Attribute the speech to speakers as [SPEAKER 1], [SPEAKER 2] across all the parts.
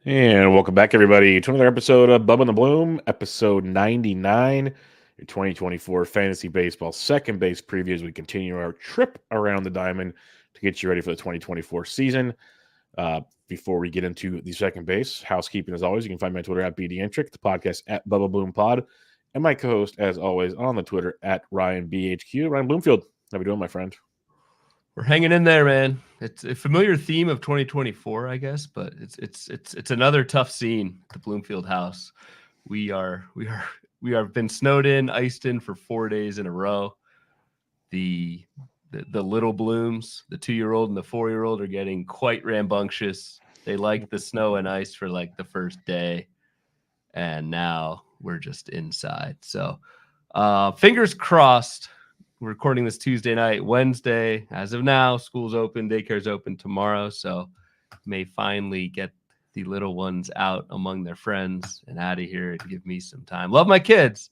[SPEAKER 1] And welcome back, everybody, to another episode of Bubba and the Bloom, episode 99, your 2024 Fantasy Baseball second base preview as we continue our trip around the diamond to get you ready for the 2024 season. Before we get into the second base, housekeeping as always, you can find me on Twitter at BDentric, the podcast at Bubba Bloom Pod, and my co-host, as always, on the Twitter at RyanBHQ. Ryan Bloomfield, how we doing, my friend?
[SPEAKER 2] We're hanging in there, man. It's a familiar theme of 2024, I guess, but it's another tough scene at the Bloomfield house. We have been snowed in, iced in for 4 days in a row. The little Blooms, the 2-year-old and the 4-year-old, are getting quite rambunctious. They liked the snow and ice for like the first day, and now we're just inside. So fingers crossed. We're recording this Tuesday night. Wednesday, as of now, school's open, daycare's open tomorrow, so may finally get the little ones out among their friends and out of here and give me some time. Love my kids,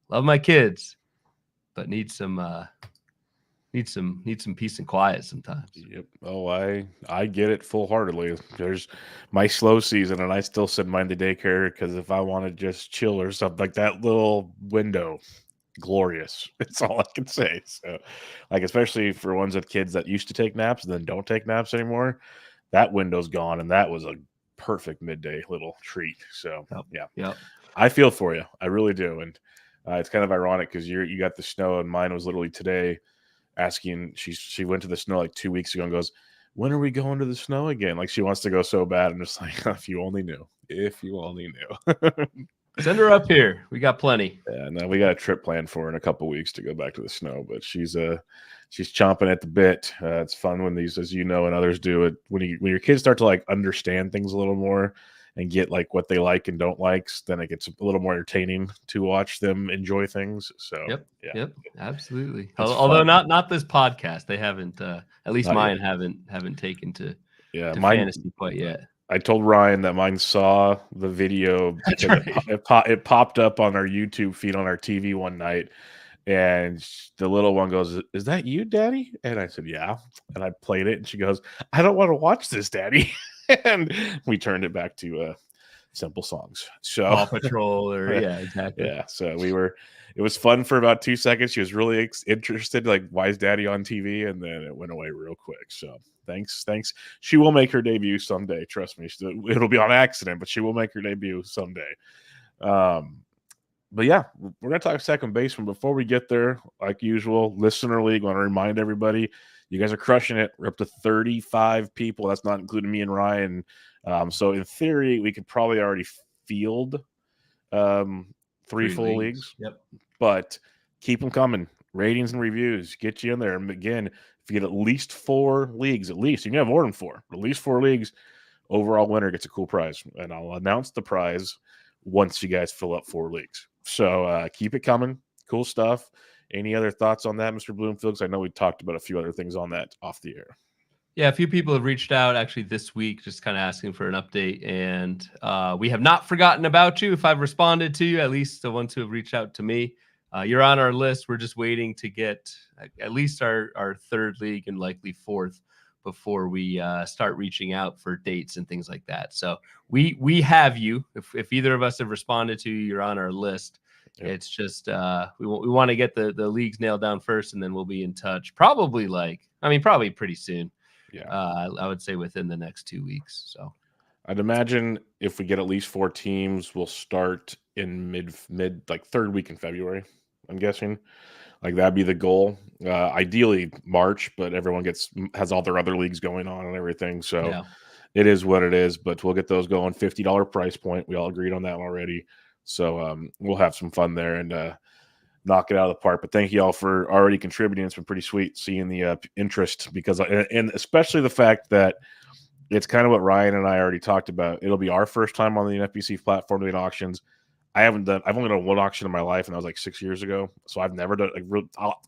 [SPEAKER 2] but need some peace and quiet sometimes.
[SPEAKER 1] Yep. Oh, I get it full-heartedly. There's my slow season, and I still send mine to daycare because if I want to just chill or something, like that little window, glorious. It's all I can say. So, like, especially for ones with kids that used to take naps and then don't take naps anymore, that window's gone, and that was a perfect midday little treat. So, yeah. I feel for you. I really do. And it's kind of ironic because you got the snow, and mine was literally today. Asking, she went to the snow like 2 weeks ago and goes, when are we going to the snow again? Like, she wants to go so bad. I'm just like, if you only knew.
[SPEAKER 2] Send her up here. We got plenty.
[SPEAKER 1] Yeah, no, we got a trip planned for her in a couple weeks to go back to the snow, but she's chomping at the bit. It's fun when these, as you know, and others do it, when your kids start to like understand things a little more and get like what they like and don't like, then it gets a little more entertaining to watch them enjoy things. So
[SPEAKER 2] Yep, absolutely. Although not this podcast, they haven't. At least
[SPEAKER 1] Not
[SPEAKER 2] mine
[SPEAKER 1] yet.
[SPEAKER 2] haven't taken to
[SPEAKER 1] mine,
[SPEAKER 2] fantasy quite yet.
[SPEAKER 1] I told Ryan that mine saw the video.
[SPEAKER 2] That's right.
[SPEAKER 1] It popped up on our YouTube feed on our TV one night, and the little one goes, "Is that you, Daddy?" And I said, "Yeah." And I played it, and she goes, "I don't want to watch this, Daddy." And we turned it back to simple songs. So
[SPEAKER 2] Paw Patrol, or yeah, exactly.
[SPEAKER 1] Yeah. So it was fun for about 2 seconds. She was really interested, like, why is Daddy on TV? And then it went away real quick. So thanks. She will make her debut someday. Trust me. It'll be on accident, but she will make her debut someday. But yeah, we're going to talk second baseman. Before we get there, like usual, Listener League, I want to remind everybody, you guys are crushing it. We're up to 35 people. That's not including me and Ryan. So in theory, we could probably already field 3 full leagues.
[SPEAKER 2] Yep.
[SPEAKER 1] But keep them coming. Ratings and reviews get you in there. And again, if you get at least 4 leagues, you can have more than 4, at least 4 leagues, overall winner gets a cool prize. And I'll announce the prize once you guys fill up 4 leagues. So keep it coming. Cool stuff. Any other thoughts on that, Mr. Bloomfield? Because I know we talked about a few other things on that off the air.
[SPEAKER 2] Yeah, a few people have reached out actually this week, just kind of asking for an update. And we have not forgotten about you. If I've responded to you, at least the ones who have reached out to me, you're on our list. We're just waiting to get at least our 3rd league and likely 4th before we start reaching out for dates and things like that. So we have you. If either of us have responded to you, you're on our list. Yep. It's just we want to get the leagues nailed down first, and then we'll be in touch. Probably pretty soon. Yeah, I would say within the next 2 weeks. So
[SPEAKER 1] I'd imagine if we get at letes 4 teams, we'll start in mid like 3rd week in February. I'm guessing like that'd be the goal. Ideally March, but everyone has all their other leagues going on and everything. So It is what it is. But we'll get those going. $50 price point. We all agreed on that already. So we'll have some fun there and knock it out of the park. But thank you all for already contributing. It's been pretty sweet seeing the interest because, and especially the fact that it's kind of what Ryan and I already talked about. It'll be our first time on the NFBC platform doing auctions. I've only done 1 auction in my life, and that was like 6 years ago. So I've never done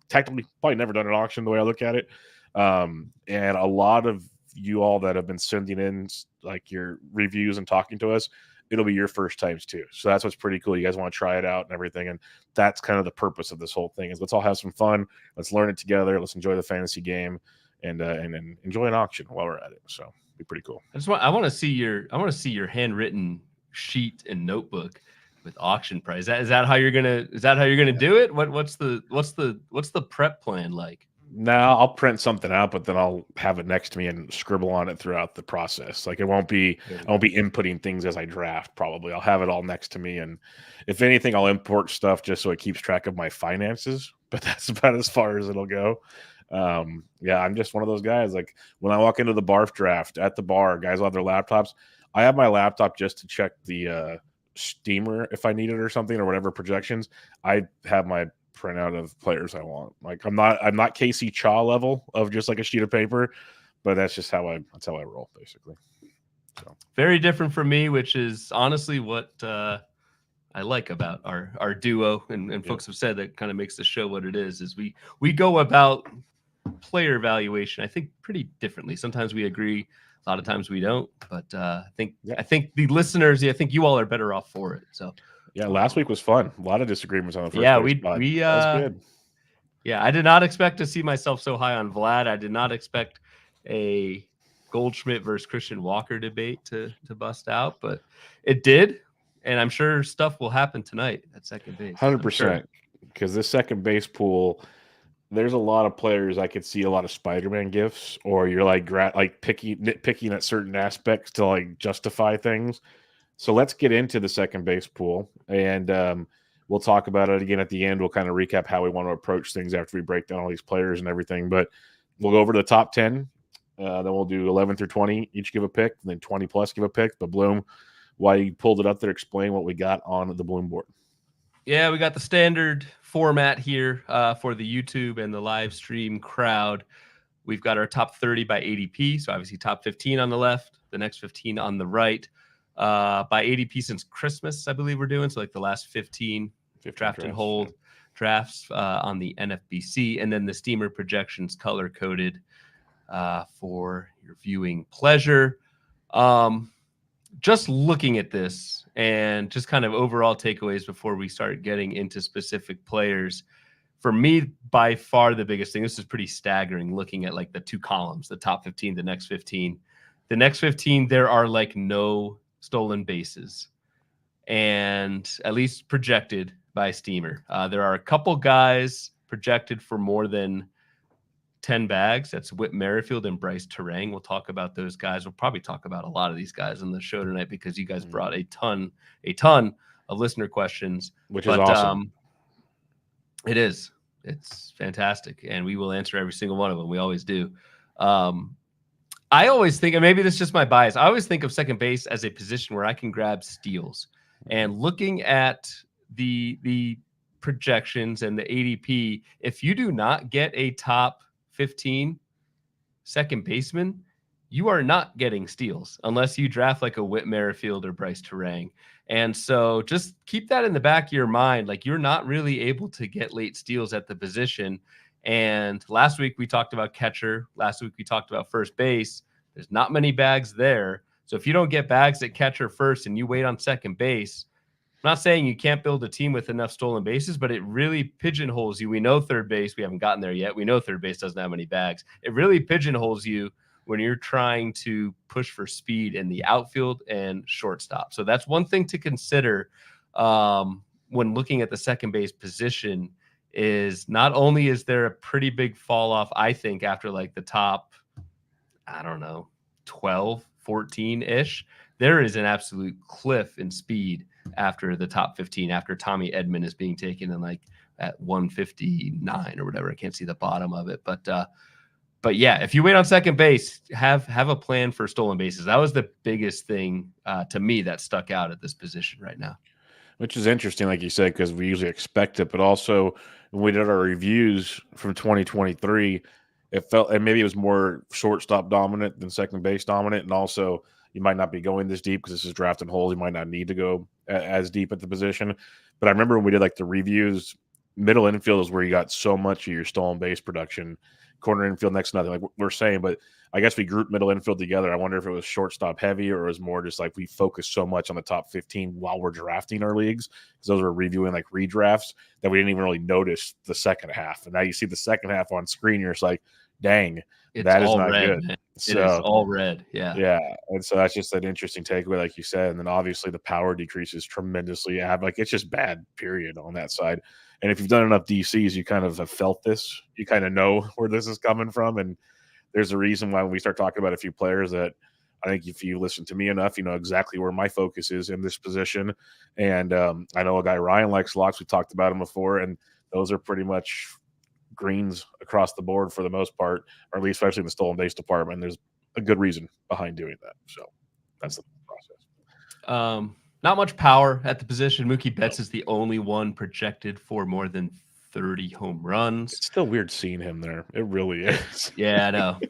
[SPEAKER 1] technically probably never done an auction the way I look at it. And a lot of you all that have been sending in like your reviews and talking to us, it'll be your first times too. So that's what's pretty cool. You guys want to try it out and everything. And that's kind of the purpose of this whole thing is let's all have some fun. Let's learn it together. Let's enjoy the fantasy game and enjoy an auction while we're at it. So Be pretty cool.
[SPEAKER 2] I want to see your handwritten sheet and notebook with auction price. Is that how you're gonna do it? What's the prep plan like?
[SPEAKER 1] Now I'll print something out, but then I'll have it next to me and scribble on it throughout the process. Like I won't be inputting things as I draft. Probably I'll have it all next to me, and if anything, I'll import stuff just so it keeps track of my finances. But that's about as far as it'll go. Yeah, I'm just one of those guys. Like when I walk into the barf draft at the bar, guys will have their laptops. I have my laptop just to check the steamer if I need it or something or whatever projections. I have my printout of players I want. Like I'm not Casey Chaw level of just like a sheet of paper, but that's just how I roll basically. So.
[SPEAKER 2] Very different from me, which is honestly what I like about our duo, and folks have said that kind of makes the show what it is we go about player evaluation, I think, pretty differently. Sometimes we agree, a lot of times we don't, but I think the listeners, I think you all are better off for it. So
[SPEAKER 1] yeah, last week was fun. A lot of disagreements on the first
[SPEAKER 2] place.
[SPEAKER 1] We that was good.
[SPEAKER 2] Yeah, I did not expect to see myself so high on Vlad. I did not expect a Goldschmidt versus Christian Walker debate to bust out, but it did. And I'm sure stuff will happen tonight at second base.
[SPEAKER 1] 100%. Because this second base pool, there's a lot of players I could see a lot of Spider-Man gifts, or you're like nitpicking at certain aspects to like justify things. So let's get into the second base pool, and we'll talk about it again at the end. We'll kind of recap how we want to approach things after we break down all these players and everything. But we'll go over to the top 10. Then we'll do 11 through 20, each give a pick, and then 20 plus give a pick. But Bloom, why you pulled it up there, explain what we got on the Bloom board.
[SPEAKER 2] Yeah, we got the standard format here for the YouTube and the live stream crowd. We've got our top 30 by ADP, so obviously top 15 on the left, the next 15 on the right. By ADP since Christmas, I believe we're doing. So like the last 15 draft and hold drafts on the NFBC, and then the Steamer projections color-coded for your viewing pleasure. Just looking at this and just kind of overall takeaways before we start getting into specific players. For me, by far the biggest thing, this is pretty staggering looking at like the two columns, the top 15, the next 15. The next 15, there are like no stolen bases, and at least projected by Steamer. There are a couple guys projected for more than 10 bags. That's Whit Merrifield and Bryce Terang. We'll talk about those guys. We'll probably talk about a lot of these guys on the show tonight because you guys brought a ton of listener questions,
[SPEAKER 1] which is awesome.
[SPEAKER 2] It is. It's fantastic, and we will answer every single one of them. We always do. I always think, and maybe this is just my bias, I always think of second base as a position where I can grab steals. And looking at the projections and the ADP, if you do not get a top 15 second baseman, you are not getting steals unless you draft like a Whit Merrifield or Bryce Terang. And so just keep that in the back of your mind. Like you're not really able to get late steals at the position. And last week we talked about catcher. Last week we talked about first base. There's not many bags there. So if you don't get bags at catcher first and you wait on second base, I'm not saying you can't build a team with enough stolen bases, but it really pigeonholes you. We know third base. We haven't gotten there yet. We know third base doesn't have many bags. It really pigeonholes you when you're trying to push for speed in the outfield and shortstop. So that's one thing to consider when looking at the second base position is not only is there a pretty big fall off, I think, after like the top, 12, 14-ish, there is an absolute cliff in speed after the top 15, after Tommy Edman is being taken in like at 159 or whatever. I can't see the bottom of it. But yeah, if you wait on second base, have a plan for stolen bases. That was the biggest thing to me that stuck out at this position right now.
[SPEAKER 1] Which is interesting, like you said, because we usually expect it, but also when we did our reviews from 2023, it felt, and maybe it was more shortstop dominant than second base dominant, and also you might not be going this deep because this is draft and hold. You might not need to go as deep at the position. But I remember when we did like the reviews, middle infield is where you got so much of your stolen base production. Corner infield next to nothing, like we're saying. But I guess we grouped middle infield together. I wonder if it was shortstop heavy or it was more just like we focused so much on the top 15 while we're drafting our leagues, because those were reviewing like redrafts, that we didn't even really notice the second half. And now you see the second half on screen, you're just like, dang,
[SPEAKER 2] It's
[SPEAKER 1] that is
[SPEAKER 2] all
[SPEAKER 1] not
[SPEAKER 2] red,
[SPEAKER 1] good.
[SPEAKER 2] man. It is
[SPEAKER 1] So
[SPEAKER 2] all red. Yeah.
[SPEAKER 1] yeah, and so that's just an interesting takeaway, like you said. And then obviously the power decreases tremendously. Like it's just bad, period, on that side. And if you've done enough DCs, you kind of have felt this. You kind of know where this is coming from, and there's a reason why when we start talking about a few players that I think if you listen to me enough, you know exactly where my focus is in this position. And I know a guy Ryan likes locks. We talked about him before, and those are pretty much greens across the board for the most part, or at least especially in the stolen base department. There's a good reason behind doing that. So that's the process.
[SPEAKER 2] Not much power at the position. Mookie Betts is the only one projected for more than 30 home runs.
[SPEAKER 1] It's still weird seeing him there. It really is.
[SPEAKER 2] Yeah, I know.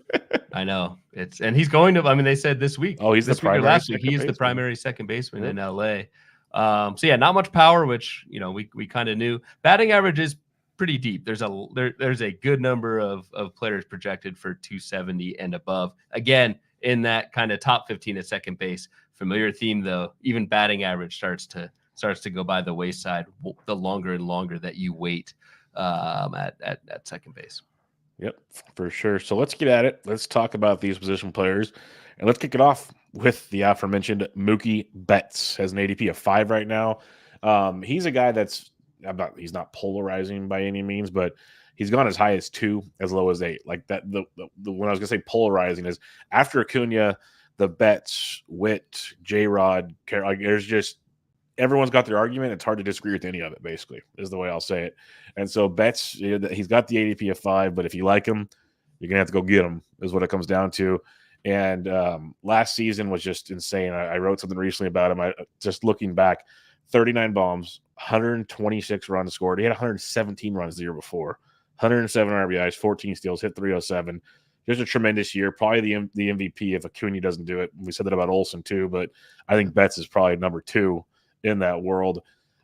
[SPEAKER 2] I know. And he's going to, I mean, they said this week.
[SPEAKER 1] Oh, he's
[SPEAKER 2] this
[SPEAKER 1] the
[SPEAKER 2] week or
[SPEAKER 1] primary
[SPEAKER 2] last week. He is the
[SPEAKER 1] baseman.
[SPEAKER 2] primary second baseman
[SPEAKER 1] Yep.
[SPEAKER 2] in LA. So yeah, not much power, which we kind of knew. Batting average is pretty deep. There's a good number of players projected for 270 and above. Again, in that kind of top 15 at second base. Familiar theme though. Even batting average starts to go by the wayside the longer and longer that you wait at second base.
[SPEAKER 1] Yep, for sure. So let's get at it. Let's talk about these position players, and let's kick it off with the aforementioned Mookie Betts. Has an ADP of 5 right now. He's a guy that's he's not polarizing by any means, but he's gone as high as 2, as low as 8. Like that. The when I was gonna say polarizing is after Acuna, the Betts, Witt, J-Rod. Like there's just everyone's got their argument. It's hard to disagree with any of it, basically, is the way I'll say it. And so Betts, he's got the ADP of 5, but if you like him, you're going to have to go get him, is what it comes down to. And last season was just insane. I wrote something recently about him. Just looking back, 39 bombs, 126 runs scored. He had 117 runs the year before, 107 RBIs, 14 steals, hit 307. Just a tremendous year. Probably the MVP if Acuna doesn't do it. We said that about Olsen too, but I think Betts is probably number 2 in that world.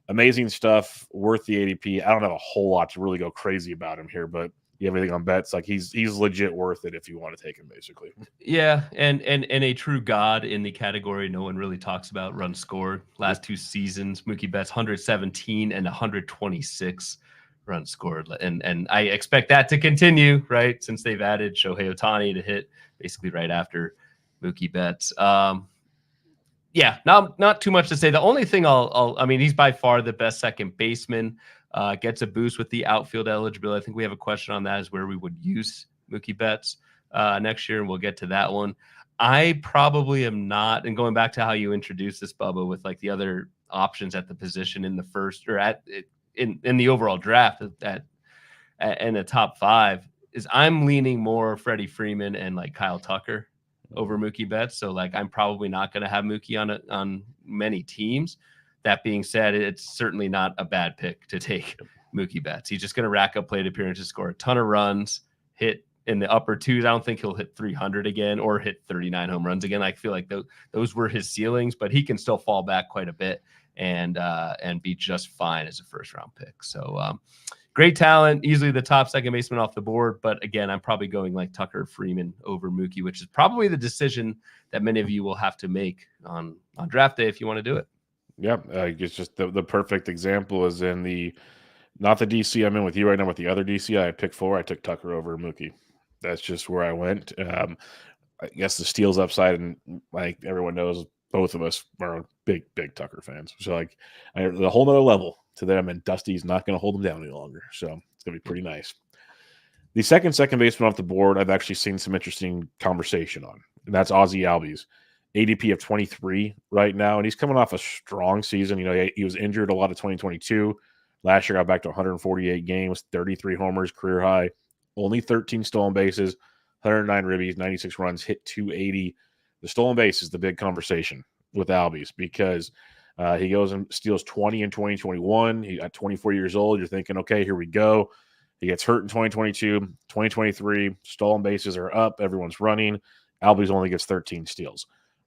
[SPEAKER 1] Amazing stuff, worth the ADP. I don't have a whole lot to really go crazy about him here, but you have anything on Betts? Like he's legit worth it if you want to take him, basically.
[SPEAKER 2] Yeah, and a true god in the category no one really talks about, runs scored. Last 2 seasons, Mookie Betts 117 and 126 runs scored, and I expect that to continue, right? Since they've added Shohei Ohtani to hit basically right after Mookie Betts. Yeah, not too much to say. The only thing I mean, he's by far the best second baseman. Gets a boost with the outfield eligibility. I think we have a question on that, is where we would use Mookie Betts next year, and we'll get to that one. I probably am not, and going back to how you introduced this, Bubba, with like the other options at the position in the first or in the overall draft in the top 5, is I'm leaning more Freddie Freeman and like Kyle Tucker over Mookie Betts. So like I'm probably not going to have Mookie on many teams. That being said, it's certainly not a bad pick to take Mookie Betts. He's just going to rack up plate appearances, score a ton of runs, hit in the upper 2s. I don't think he'll hit 300 again or hit 39 home runs again. I feel like those were his ceilings, but he can still fall back quite a bit and be just fine as a first round pick. So great talent, easily the top second baseman off the board. But again, I'm probably going like Tucker Freeman over Mookie, which is probably the decision that many of you will have to make on draft day if you want to do it.
[SPEAKER 1] Yeah, it's just the perfect example is in not the DC I'm in with you right now, with the other DC I picked 4. I took Tucker over Mookie. That's just where I went. I guess the steals upside, and like everyone knows, both of us are big Tucker fans. So like the whole nother level to them, and Dusty's not going to hold them down any longer. So it's going to be pretty nice. The second baseman off the board, I've actually seen some interesting conversation on, and that's Ozzie Albies. ADP of 23 right now, and he's coming off a strong season. He was injured a lot of 2022. Last year got back to 148 games, 33 homers, career high, only 13 stolen bases, 109 ribbies, 96 runs, hit 280. The stolen base is the big conversation with Albies because he goes and steals 20 in 2021. He at 24 years old, you're thinking, okay, here we go. He gets hurt in 2022, 2023, stolen bases are up, everyone's running. Albies only gets 13 steals.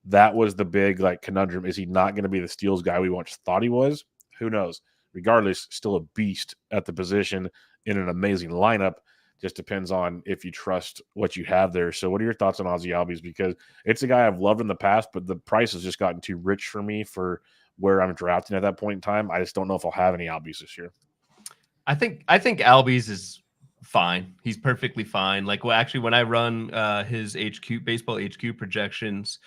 [SPEAKER 1] That was the big conundrum. Is he not going to be the steals guy we once thought he was? Who knows? Regardless, still a beast at the position in an amazing lineup. Just depends on if you trust what you have there. So what are your thoughts on Ozzie Albies? Because it's a guy I've loved in the past, but the price has just gotten too rich for me for where I'm drafting at that point in time. I just don't know if I'll have any Albies this year.
[SPEAKER 2] I think Albies is fine. He's perfectly fine. Like, well, actually, when I run his HQ baseball HQ projections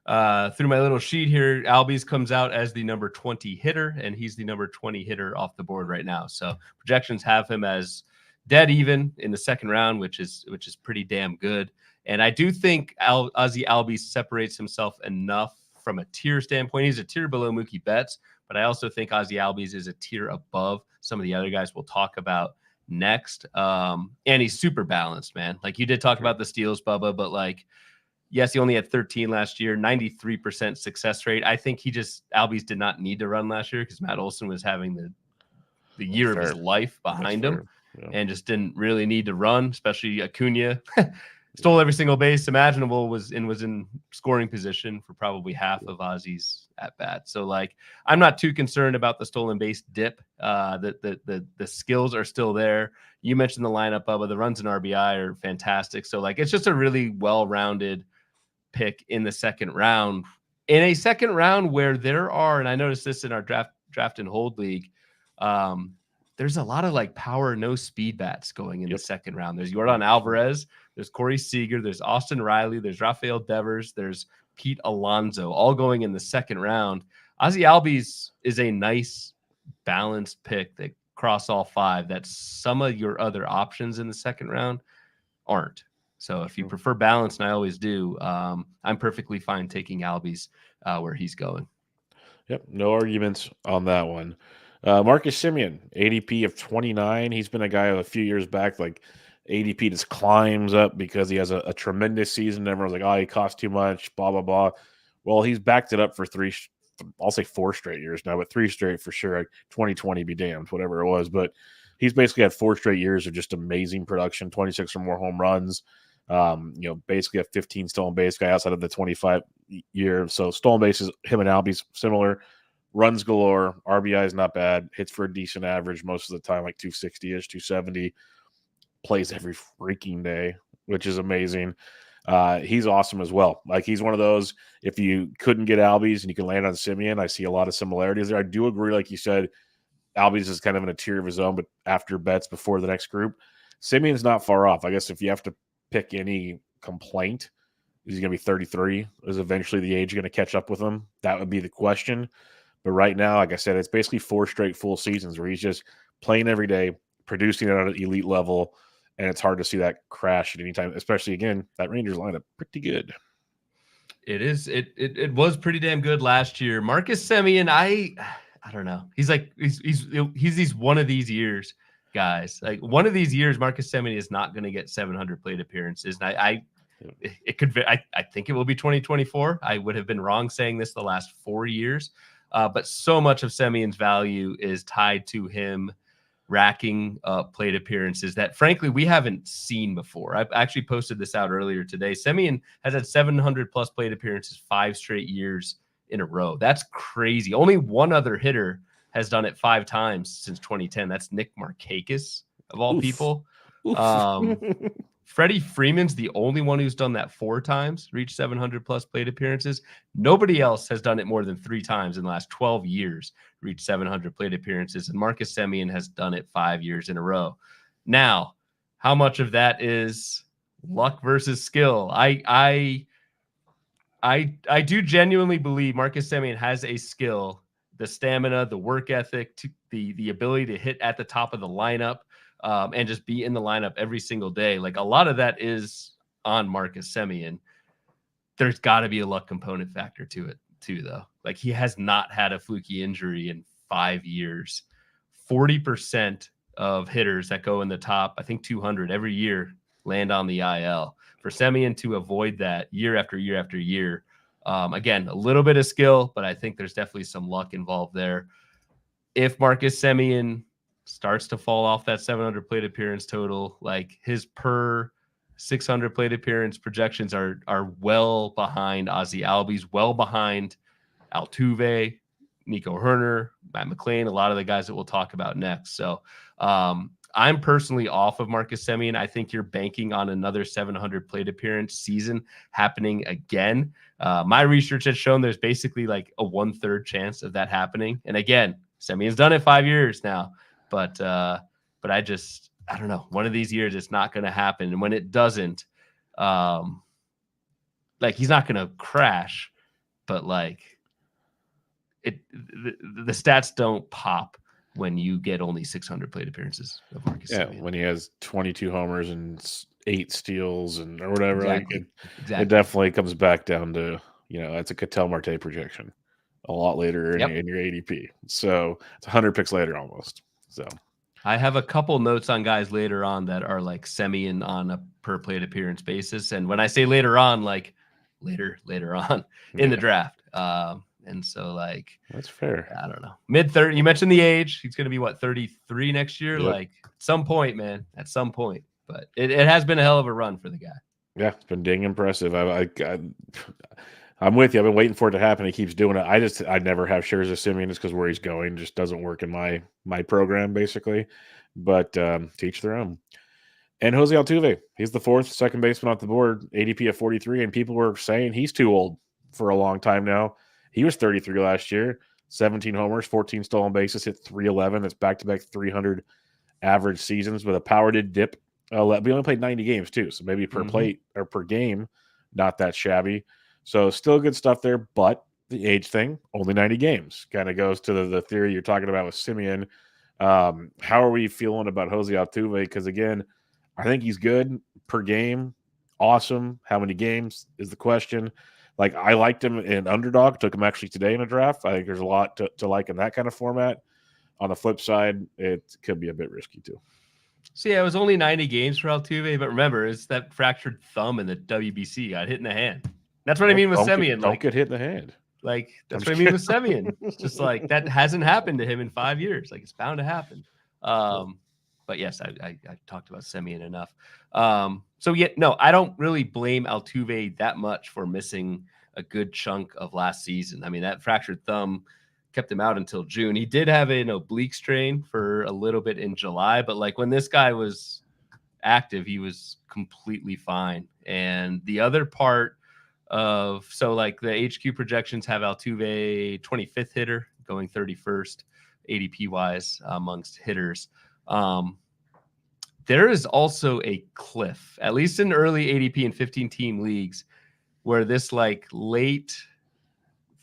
[SPEAKER 2] through my little sheet here, Albies comes out as the number 20 hitter, and he's the number 20 hitter off the board right now. So projections have him as dead even in the second round, which is pretty damn good. And I do think Ozzie Albies separates himself enough from a tier standpoint. He's a tier below Mookie Betts, but I also think Ozzie Albies is a tier above some of the other guys we'll talk about next. And he's super balanced, man. Like, you did talk about the steals, Bubba, but like, yes, he only had 13 last year, 93% success rate. I think Albies did not need to run last year because Matt Olson was having the year of his life behind him and just didn't really need to run, especially Acuna. Stole every single base imaginable, was in scoring position for probably half of Ozzie's at bat. So like, I'm not too concerned about the stolen base dip. The skills are still there. You mentioned the lineup, Bubba. The runs and RBI are fantastic. So like, it's just a really well-rounded pick in the second round. In a second round where there are, and I noticed this in our draft and hold league, there's a lot of like power, no speed bats going in the second round. There's Yordan Alvarez, there's Corey Seager, there's Austin Riley, there's Rafael Devers, there's Pete Alonso, all going in the second round. Ozzie Albies is a nice balanced pick that cross all five that some of your other options in the second round aren't. So if you prefer balance, and I always do, I'm perfectly fine taking Albies where he's going.
[SPEAKER 1] Yep, no arguments on that one. Marcus Semien, ADP of 29. He's been a guy a few years back, like ADP just climbs up because he has a tremendous season. Everyone's like, oh, he costs too much, blah, blah, blah. Well, he's backed it up for I'll say 4 straight years now, but 3 straight for sure. 2020 be damned, whatever it was. But he's basically had 4 straight years of just amazing production, 26 or more home runs. Basically a 15 stolen base guy outside of the 25 year. So stolen bases, him and Albies similar. Runs galore. RBI is not bad. Hits for a decent average most of the time, like 260-ish, 270. Plays every freaking day, which is amazing. He's awesome as well. Like, he's one of those, if you couldn't get Albies and you can land on Semien, I see a lot of similarities there. I do agree, like you said, Albies is kind of in a tier of his own, but after Betts, before the next group. Semien's not far off. I guess if you have to pick any complaint, is he going to be 33? Is eventually the age going to catch up with him? That would be the question. But right now, like I said, it's basically 4 straight full seasons where he's just playing every day, producing at an elite level, and it's hard to see that crash at any time, especially, again, that Rangers lineup, pretty good.
[SPEAKER 2] It is. It was pretty damn good last year. Marcus Semien, I don't know. He's these one of these years, guys. Like, one of these years, Marcus Semien is not going to get 700 plate appearances. And I think it will be 2024. I would have been wrong saying this the last 4 years. But so much of Semien's value is tied to him racking up plate appearances that, frankly, we haven't seen before. I've actually posted this out earlier today. Semien has had 700 plus plate appearances 5 straight years in a row. That's crazy. Only one other hitter has done it 5 times since 2010. That's Nick Markakis, of all people. Freddie Freeman's the only one who's done that 4 times, reached 700 plus plate appearances. Nobody else has done it more than 3 times in the last 12 years, reached 700 plate appearances. And Marcus Semien has done it 5 years in a row. Now, how much of that is luck versus skill? I do genuinely believe Marcus Semien has a skill, the stamina, the work ethic, the ability to hit at the top of the lineup. And just be in the lineup every single day. Like, a lot of that is on Marcus Semien. There's got to be a luck component factor to it too, though. Like, he has not had a fluky injury in 5 years. 40% of hitters that go in the top, I think 200 every year, land on the IL. For Semien to avoid that year after year after year, again, a little bit of skill, but I think there's definitely some luck involved there. If Marcus Semien starts to fall off that 700 plate appearance total, like, his per 600 plate appearance projections are well behind Ozzie Albies, well behind Altuve, Nico Hoerner, Matt McLean, a lot of the guys that we'll talk about next. So I'm personally off of Marcus Semien. I think you're banking on another 700 plate appearance season happening again. My research has shown there's basically like a 1/3 chance of that happening. And again, Semien's done it 5 years now. But I I don't know, one of these years it's not going to happen. And when it doesn't, like he's not going to crash, but like the stats don't pop when you get only 600 plate appearances of Marcus Semien.
[SPEAKER 1] When he has 22 homers and 8 steals or whatever,
[SPEAKER 2] exactly.
[SPEAKER 1] It definitely comes back down to, it's a Ketel Marte projection a lot later in your ADP. So it's 100 picks later almost. So
[SPEAKER 2] I have a couple notes on guys later on that are like Semien on a per plate appearance basis. And when I say later on, like later on in the draft. And so like,
[SPEAKER 1] that's fair.
[SPEAKER 2] I don't know. Mid-30, you mentioned the age. He's going to be 33 next year. Yep. Like at some point, man, at some point, but it has been a hell of a run for the guy.
[SPEAKER 1] Yeah. It's been dang impressive. I'm with you. I've been waiting for it to happen. He keeps doing it. I never have shares of Semien just because where he's going just doesn't work in my program basically, but teach their own. And Ozzie Altuve, he's the 4th second baseman off the board, ADP of 43, and people were saying he's too old for a long time now. He was 33 last year, 17 homers, 14 stolen bases, hit 311. That's back-to-back 300 average seasons with a power did dip. We only played 90 games too, so maybe per plate or per game, not that shabby. So still good stuff there, but the age thing, only 90 games. Kind of goes to the theory you're talking about with Semien. How are we feeling about Ozzie Altuve? Because again, I think he's good per game. Awesome. How many games is the question. Like I liked him in underdog, took him actually today in a draft. I think there's a lot to like in that kind of format. On the flip side, it could be a bit risky too.
[SPEAKER 2] So yeah, it was only 90 games for Altuve, but remember, it's that fractured thumb in the WBC got hit in the hand. That's what I mean with Semien.
[SPEAKER 1] Don't get hit in the hand.
[SPEAKER 2] Like that's what I mean with Semien. It's just like that hasn't happened to him in 5 years. Like it's bound to happen. But yes, I talked about Semien enough. So yeah, no, I don't really blame Altuve that much for missing a good chunk of last season. I mean, that fractured thumb kept him out until June. He did have an oblique strain for a little bit in July, but like when this guy was active, he was completely fine. And the other part so like the HQ projections have Altuve 25th hitter going 31st ADP wise amongst hitters. There is also a cliff, at least in early ADP and 15-team leagues, where this like late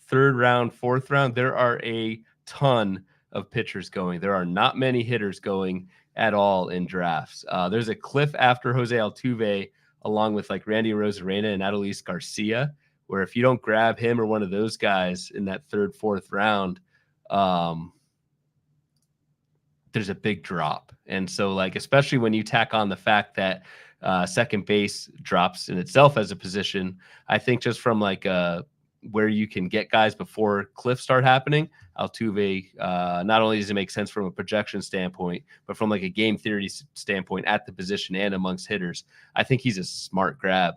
[SPEAKER 2] 3rd round, 4th round, there are a ton of pitchers going. There are not many hitters going at all in drafts. There's a cliff after Jose Altuve, along with like Randy Arozarena and Adolis Garcia, where if you don't grab him or one of those guys in that 3rd, 4th round, there's a big drop. And so like, especially when you tack on the fact that second base drops in itself as a position, I think just from like where you can get guys before cliffs start happening, Altuve, not only does it make sense from a projection standpoint, but from like a game theory standpoint at the position and amongst hitters, I think he's a smart grab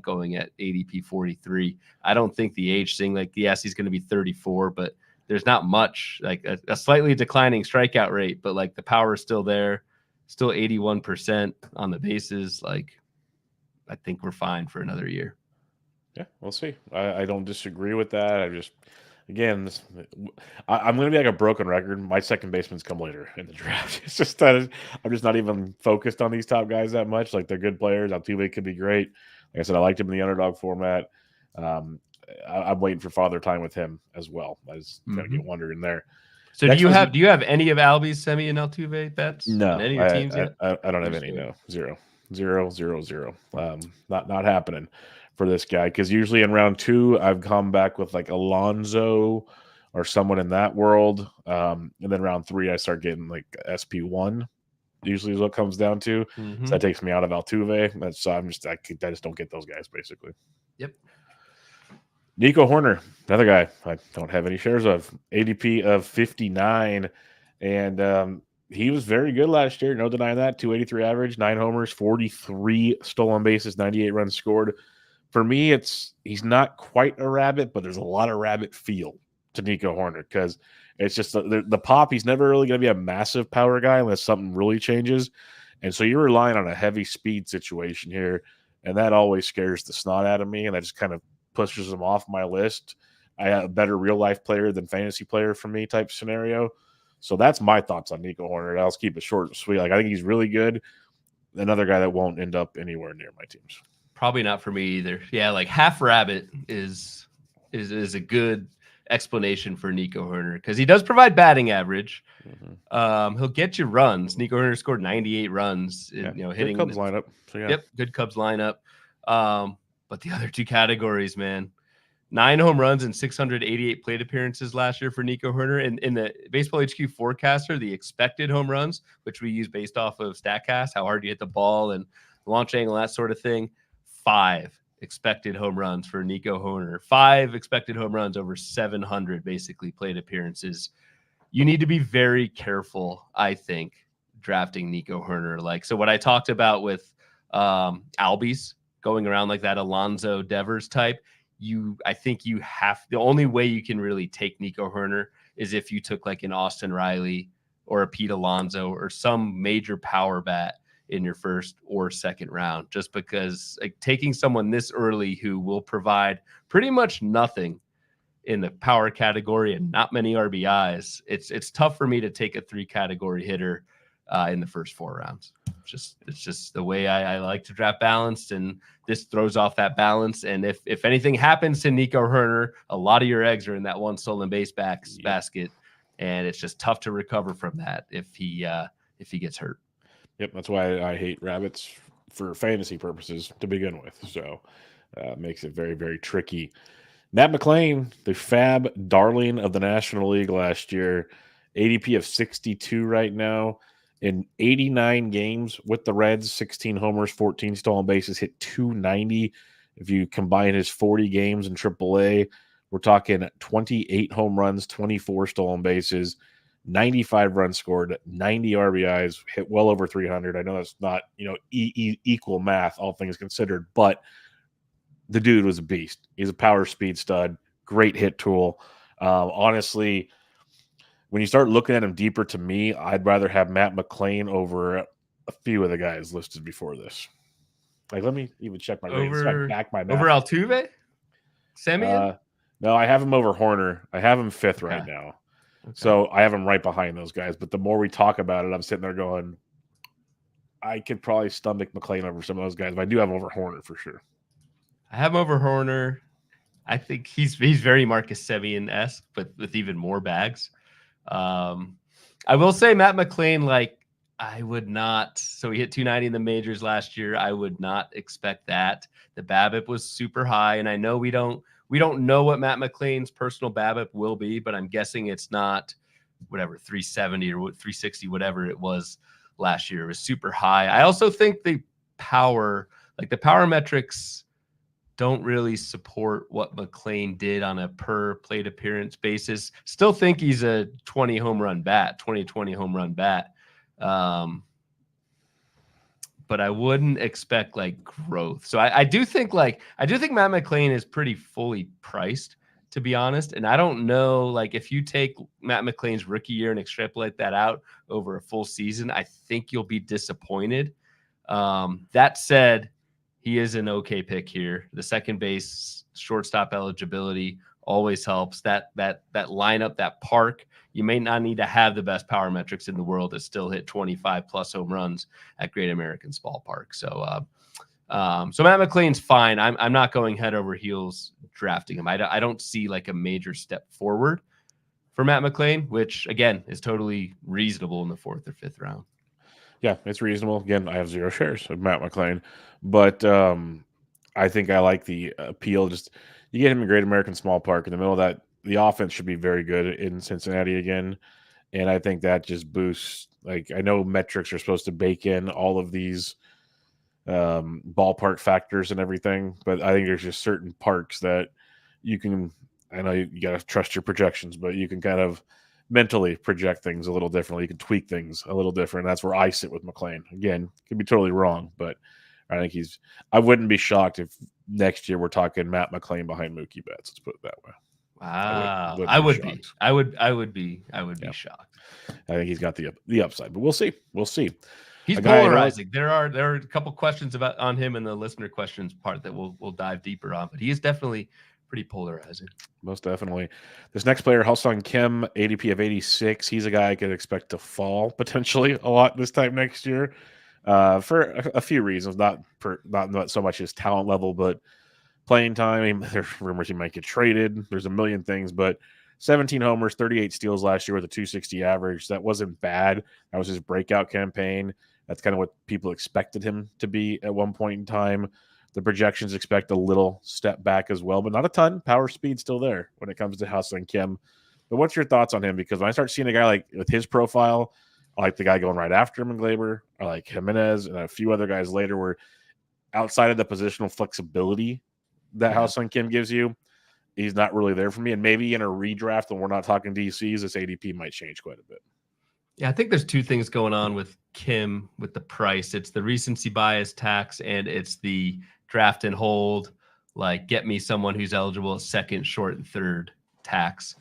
[SPEAKER 2] going at ADP 43. I don't think the age thing, like, yes, he's going to be 34, but there's not much, like a slightly declining strikeout rate, but like the power is still there, still 81% on the bases. Like, I think we're fine for another year.
[SPEAKER 1] Yeah, we'll see. I don't disagree with that. I'm going to be like a broken record. My second baseman's come later in the draft. It's just that I'm just not even focused on these top guys that much. Like, they're good players. Altuve could be great. Like I said, I liked him in the underdog format. I'm waiting for father time with him as well. I was going to get Wonder in there.
[SPEAKER 2] So do you have any of Albies, Semien, and Altuve bets?
[SPEAKER 1] No,
[SPEAKER 2] on any of your teams yet?
[SPEAKER 1] I don't have any. No, 0. Not happening for this guy, because usually in round 2 I've come back with like Alonso or someone in that world, and then round 3 I start getting like SP1. Usually is what comes down to. So that takes me out of Altuve. So I just don't get those guys basically.
[SPEAKER 2] Yep.
[SPEAKER 1] Nico Hoerner, another guy I don't have any shares of, ADP of 59, and he was very good last year. No denying that. 283 average, 9 homers, 43 stolen bases, 98 runs scored. For me, he's not quite a rabbit, but there's a lot of rabbit feel to Nico Hoerner, because it's just the pop. He's never really going to be a massive power guy unless something really changes. And so you're relying on a heavy speed situation here, and that always scares the snot out of me, and that just kind of pushes him off my list. I have a better real life player than fantasy player for me type scenario. So that's my thoughts on Nico Hoerner. I'll keep it short and sweet. Like, I think he's really good. Another guy that won't end up anywhere near my teams.
[SPEAKER 2] Probably not for me either. Yeah, like half rabbit is a good explanation for Nico Hoerner because he does provide batting average. He'll get you runs. Nico Hoerner scored 98 runs. In, hitting
[SPEAKER 1] good Cubs lineup. So, yeah.
[SPEAKER 2] Yep, good Cubs lineup. But the other two categories, man, 9 home runs and 688 plate appearances last year for Nico Hoerner. And in the Baseball HQ forecaster, the expected home runs, which we use based off of StatCast, how hard you hit the ball and launch angle, that sort of thing, 5 expected home runs for Nico Hoerner. 5 expected home runs over 700 basically plate appearances. You need to be very careful, I think, drafting Nico Hoerner. Like, so what I talked about with Albies going around like that Alonso Devers type, I think you have, the only way you can really take Nico Hoerner is if you took like an Austin Riley or a Pete Alonso or some major power bat in your first or second round, just because like taking someone this early who will provide pretty much nothing in the power category and not many RBIs, it's tough for me to take a 3 category hitter in the first 4 rounds. It's just the way I like to draft balanced, and this throws off that balance. And if anything happens to Nico Hoerner, a lot of your eggs are in that one stolen base basket, and it's just tough to recover from that if he gets hurt.
[SPEAKER 1] Yep, that's why I hate rabbits for fantasy purposes to begin with. So makes it very, very tricky. Matt McLain, the fab darling of the National League last year, ADP of 62 right now. In 89 games with the Reds, 16 homers, 14 stolen bases, hit 290. If you combine his 40 games in AAA, we're talking 28 home runs, 24 stolen bases, 95 runs scored, 90 RBIs, hit well over 300. I know that's not, equal math, all things considered, but the dude was a beast. He's a power speed stud, great hit tool. Honestly, when you start looking at him deeper, to me, I'd rather have Matt McLain over a few of the guys listed before this. Like, let me even check my ratings. Back my math.
[SPEAKER 2] Over Altuve? Semien?
[SPEAKER 1] No, I have him over Hoerner. I have him 5th right now. Okay. So I have him right behind those guys. But the more we talk about it, I'm sitting there going, I could probably stomach McLain over some of those guys. But I do have him over Hoerner for sure.
[SPEAKER 2] I have him over Hoerner. I think he's very Marcus Semien-esque, but with even more bags. I will say Matt McLain, like, I would not. So he hit 290 in the majors last year. I would not expect that. The BABIP was super high, and I know we don't know what Matt McLain's personal BABIP will be, but I'm guessing it's not whatever 370 or 360, whatever it was last year. It was super high. I also think the power metrics don't really support what McLain did on a per plate appearance basis. Still think he's a 20 home run bat. But I wouldn't expect like growth. So I do think Matt McLain is pretty fully priced, to be honest. And I don't know, like, if you take Matt McLain's rookie year and extrapolate that out over a full season, I think you'll be disappointed. That said, he is an okay pick here. The second base, shortstop eligibility always helps. That lineup, that park, you may not need to have the best power metrics in the world to still hit 25 plus home runs at Great American Ballpark. So Matt McLain's fine. I'm not going head over heels drafting him. I don't see like a major step forward for Matt McLain, which again is totally reasonable in the 4th or 5th round.
[SPEAKER 1] Yeah, it's reasonable. Again, I have 0 shares of Matt McLain, but I think I like the appeal. Just you get him in Great American Ballpark in the middle of that. The offense should be very good in Cincinnati again, and I think that just boosts. Like, I know metrics are supposed to bake in all of these ballpark factors and everything, but I think there's just certain parks that you can. I know you got to trust your projections, but you can kind of mentally project things a little differently. You can tweak things a little different. That's where I sit with McLain. Again, could be totally wrong, but I think I wouldn't be shocked if next year we're talking Matt McLain behind Mookie Betts. Let's put it that way.
[SPEAKER 2] Wow. I would be shocked.
[SPEAKER 1] I think he's got the upside, but we'll see.
[SPEAKER 2] He's polarizing. There are a couple questions on him in the listener questions part that we'll dive deeper on, but he is definitely pretty polarizing.
[SPEAKER 1] Most definitely. This next player, Ha-Seong Kim, ADP of 86. He's a guy I could expect to fall potentially a lot this time next year, for a few reasons. Not so much his talent level, but playing time. There's rumors he might get traded. There's a million things, but 17 homers, 38 steals last year with a 260 average. That wasn't bad. That was his breakout campaign. That's kind of what people expected him to be at one point in time. The projections expect a little step back as well, but not a ton. Power speed still there when it comes to Ha-Seong Kim. But what's your thoughts on him? Because when I start seeing a guy like with his profile, I like the guy going right after him in Gleyber. I like Jimenez and a few other guys later where outside of the positional flexibility that Ha-Seong Kim gives you, he's not really there for me. And maybe in a redraft, when we're not talking DCs, this ADP might change quite a bit.
[SPEAKER 2] Yeah, I think there's two things going on with Kim with the price. It's the recency bias tax, and it's the draft and hold, like get me someone who's eligible at second, short, and third tax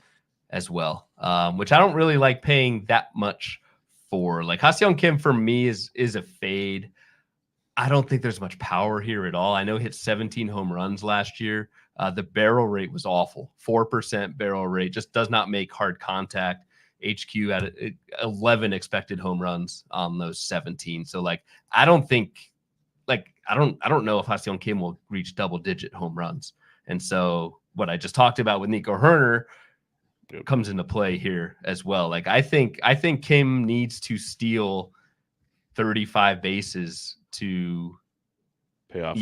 [SPEAKER 2] as well, which I don't really like paying that much for. Like Ha-Seong Kim for me is a fade. I don't think there's much power here at all. I know he hit 17 home runs last year. The barrel rate was awful. 4% barrel rate, just does not make hard contact. HQ had 11 expected home runs on those 17. So like, I don't know if Ha-Seong Kim will reach double-digit home runs. And so what I just talked about with Nico Hoerner comes into play here as well. Like I think Kim needs to steal 35 bases to pay off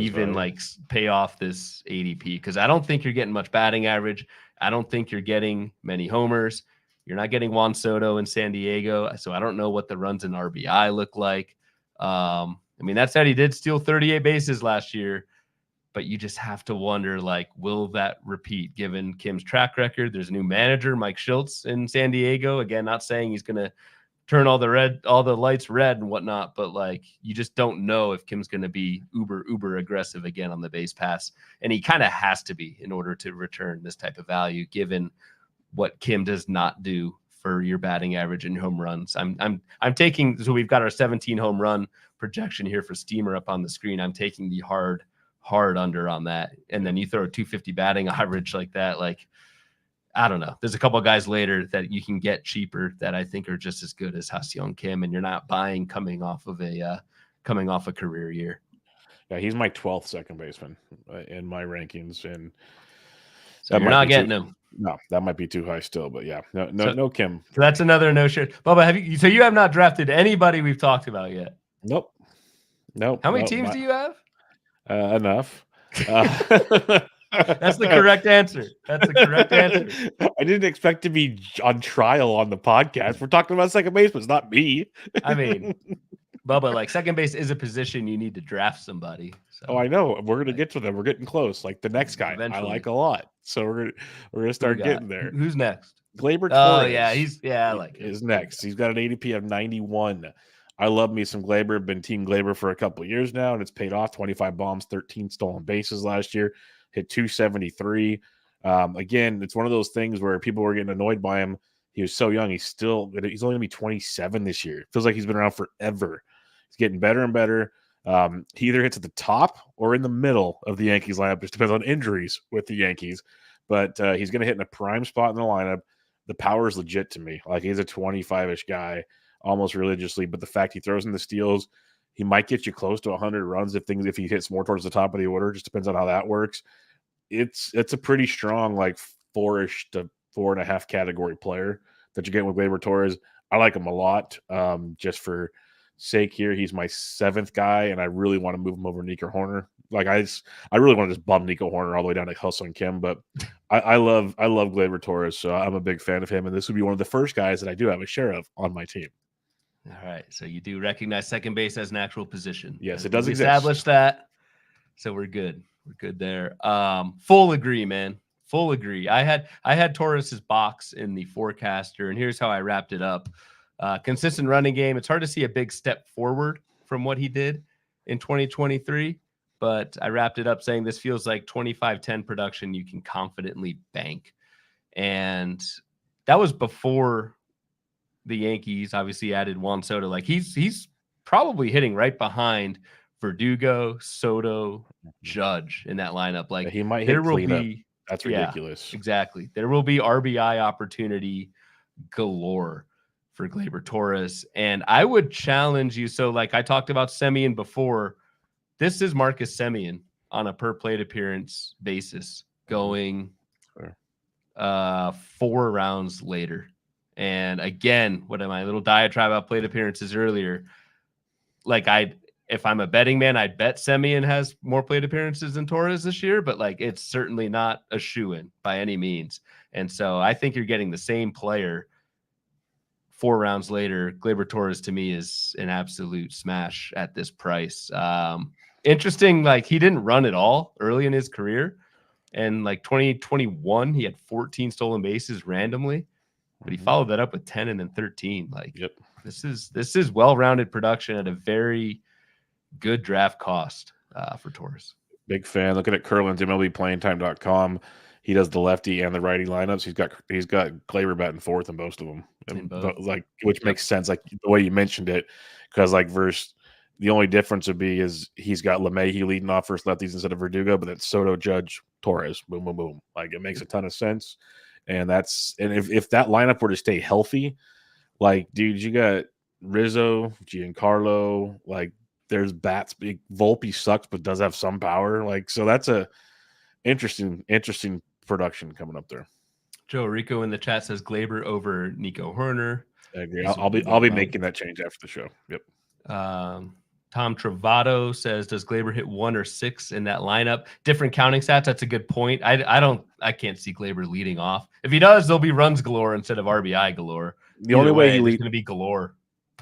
[SPEAKER 2] this ADP, because I don't think you're getting much batting average. I don't think you're getting many homers. You're not getting Juan Soto in San Diego, so I don't know what the runs in RBI look like. I mean, that said, he did steal 38 bases last year, but you just have to wonder, like, will that repeat given Kim's track record? There's a new manager, Mike Schultz, in San Diego. Again, not saying he's going to turn all the lights red and whatnot, but like, you just don't know if Kim's going to be uber aggressive again on the base pass. And he kind of has to be in order to return this type of value, given what Kim does not do for your batting average and home runs. I'm taking, so we've got our 17 home run projection here for Steamer up on the screen. I'm taking the hard under on that. And then you throw a 250 batting average like that. Like, I don't know. There's a couple of guys later that you can get cheaper that I think are just as good as Ha-Seong Kim, and you're not buying coming off a career year.
[SPEAKER 1] Yeah, he's my 12th second baseman in my rankings, and
[SPEAKER 2] so you're not getting him.
[SPEAKER 1] No, that might be too high still, but yeah, no Kim.
[SPEAKER 2] So that's another no shit. Bubba, you have not drafted anybody we've talked about yet?
[SPEAKER 1] Nope.
[SPEAKER 2] How many teams do you have?
[SPEAKER 1] Enough.
[SPEAKER 2] That's the correct answer.
[SPEAKER 1] I didn't expect to be on trial on the podcast. We're talking about second base, but it's not me.
[SPEAKER 2] I mean, Bubba, like, second base is a position you need to draft somebody. So.
[SPEAKER 1] Oh, I know. We're gonna get to them. We're getting close. Like the next guy, eventually. I like a lot. So we're gonna start getting there.
[SPEAKER 2] Who's next?
[SPEAKER 1] Gleyber Torres.
[SPEAKER 2] Oh yeah, I like
[SPEAKER 1] is next. He's got an ADP of 91. I love me some Gleyber. Been team Gleyber for a couple of years now, and it's paid off. 25 bombs, 13 stolen bases last year. Hit 273. Again, it's one of those things where people were getting annoyed by him. He was so young. He's only gonna be 27 this year. It feels like he's been around forever. He's getting better and better. He either hits at the top or in the middle of the Yankees lineup. Just depends on injuries with the Yankees. But he's going to hit in a prime spot in the lineup. The power is legit to me. Like, he's a 25-ish guy almost religiously. But the fact he throws in the steals, he might get you close to 100 runs if he hits more towards the top of the order. Just depends on how that works. It's a pretty strong, like, 4-ish to 4.5 category player that you get with Gleyber Torres. I like him a lot. Just for sake here, he's my 7th guy, and I really want to move him over Nico Hoerner. Like, I really want to just bump Nico Hoerner all the way down to Ha-Seong Kim, but I love Gleyber Torres, so I'm a big fan of him, and this would be one of the first guys that I do have a share of on my team.
[SPEAKER 2] All right, so you do recognize second base as an actual position.
[SPEAKER 1] Yes, it does exist.
[SPEAKER 2] Establish that, so we're good. We're good there. Full agree, man. Full agree. I had Torres's box in the forecaster, and here's how I wrapped it up. Consistent running game. It's hard to see a big step forward from what he did in 2023, but I wrapped it up saying this feels like 25-10 production you can confidently bank. And that was before the Yankees obviously added Juan Soto. Like, he's probably hitting right behind Verdugo, Soto, Judge in that lineup. Like,
[SPEAKER 1] he might hit cleanup. That's ridiculous.
[SPEAKER 2] Yeah, exactly. There will be RBI opportunity galore for Gleyber Torres. And I would challenge you. So, like I talked about Semien before, this is Marcus Semien on a per plate appearance basis going 4 rounds later. And again, what am I, a little diatribe about plate appearances earlier? Like if I'm a betting man, I'd bet Semien has more plate appearances than Torres this year, but like it's certainly not a shoo-in by any means. And so I think you're getting the same player 4 rounds later. Gleyber Torres to me is an absolute smash at this price. Interesting, like he didn't run at all early in his career. And like 2021, he had 14 stolen bases randomly, but he followed that up with 10 and then 13. Like this is well-rounded production at a very good draft cost for Torres.
[SPEAKER 1] Big fan. Looking at Curlin's MLBPlayingTime.com, he does the lefty and the righty lineups. He's got Gleyber batting fourth in most of them, like which makes sense. Like the way you mentioned it, because like the only difference would be is he's got LeMahieu leading off first lefties instead of Verdugo, but it's Soto, Judge, Torres, boom, boom, boom. Like it makes a ton of sense, and if that lineup were to stay healthy, like dude, you got Rizzo, Giancarlo, like. There's bats. Volpe sucks, but does have some power. Like so, that's a interesting production coming up there.
[SPEAKER 2] Joe Rico in the chat says Gleyber over Nico Hoerner.
[SPEAKER 1] I agree. I'll be making that change after the show. Yep.
[SPEAKER 2] Tom Travado says, does Gleyber hit 1 or 6 in that lineup? Different counting stats. That's a good point. I can't see Gleyber leading off. If he does, there'll be runs galore instead of RBI galore.
[SPEAKER 1] The only way he leads
[SPEAKER 2] going to be galore.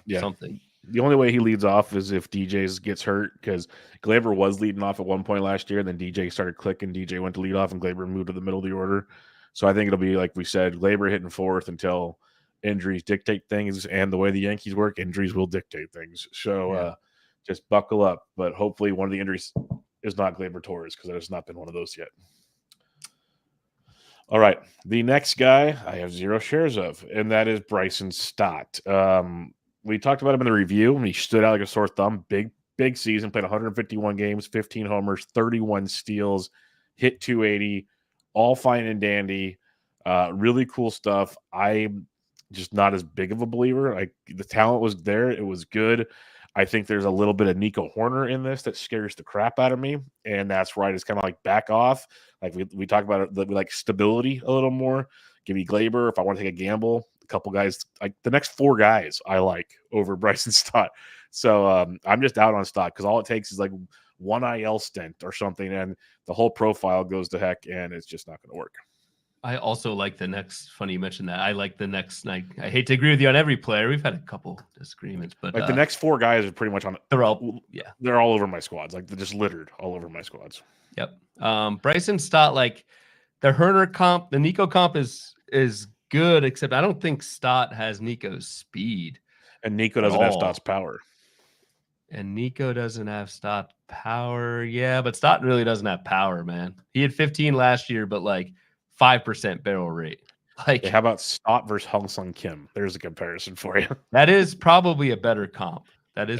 [SPEAKER 2] Yeah. Something.
[SPEAKER 1] The only way he leads off is if DJ's gets hurt, because Gleyber was leading off at one point last year, and then DJ started clicking. DJ went to lead off, and Gleyber moved to the middle of the order. So I think it'll be like we said, Gleyber hitting fourth until injuries dictate things, and the way the Yankees work, injuries will dictate things. So just buckle up. But hopefully one of the injuries is not Gleyber Torres, because there's not been one of those yet. All right, the next guy I have 0 shares of, and that is Bryson Stott. We talked about him in the review, and he stood out like a sore thumb. Big season, played 151 games, 15 homers, 31 steals, hit 280, all fine and dandy. Really cool stuff. I'm just not as big of a believer. Like the talent was there. It was good. I think there's a little bit of Nico Hoerner in this that scares the crap out of me, and that's where I just kind of like back off. Like we talk about it, we like stability a little more. Give me Gleyber if I want to take a gamble. A couple guys, like the next 4 guys I like over Bryson Stott. So I'm just out on Stott because all it takes is like one IL stint or something, and the whole profile goes to heck, and it's just not going to work.
[SPEAKER 2] I also like the next. Funny you mentioned that. I like the next. I hate to agree with you on every player. We've had a couple disagreements, but
[SPEAKER 1] like the next 4 guys are pretty much on.
[SPEAKER 2] They're all
[SPEAKER 1] over my squads. Like they're just littered all over my squads.
[SPEAKER 2] Yep. Bryson Stott, like the Hoerner comp, the Nico comp is good, except I don't think Stott has Nico's speed,
[SPEAKER 1] and Nico doesn't have Stott's power.
[SPEAKER 2] And Nico doesn't have Stott power. Yeah, but Stott really doesn't have power, man. He had 15 last year, but like 5% barrel rate. Like,
[SPEAKER 1] how about Stott versus Hong Sung Kim? There's a comparison for you.
[SPEAKER 2] That is probably a better comp.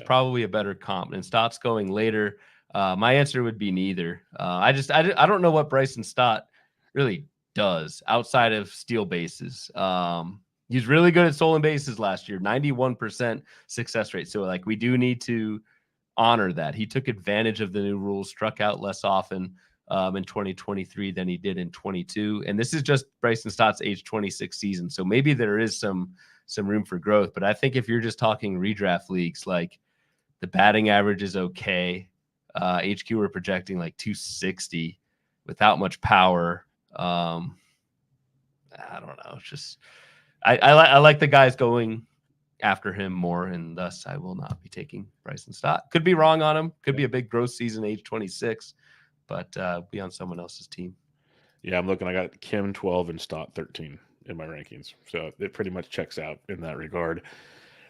[SPEAKER 2] Probably a better comp. And Stott's going later. My answer would be neither. I don't know what Bryson Stott really does outside of steal bases. He's really good at stolen bases last year, 91% success rate. So like we do need to honor that. He took advantage of the new rules, struck out less often in 2023 than he did in 22. And this is just Bryson Stott's age 26 season. So maybe there is some room for growth. But I think if you're just talking redraft leagues, like the batting average is okay. HQ we're projecting like 260 without much power. I don't know. It's just I like the guys going after him more, and thus I will not be taking Bryson Stott. Could be wrong on him. Could be a big growth season, age 26, but be on someone else's team.
[SPEAKER 1] Yeah, I'm looking. I got Kim 12 and Stott 13 in my rankings, so it pretty much checks out in that regard.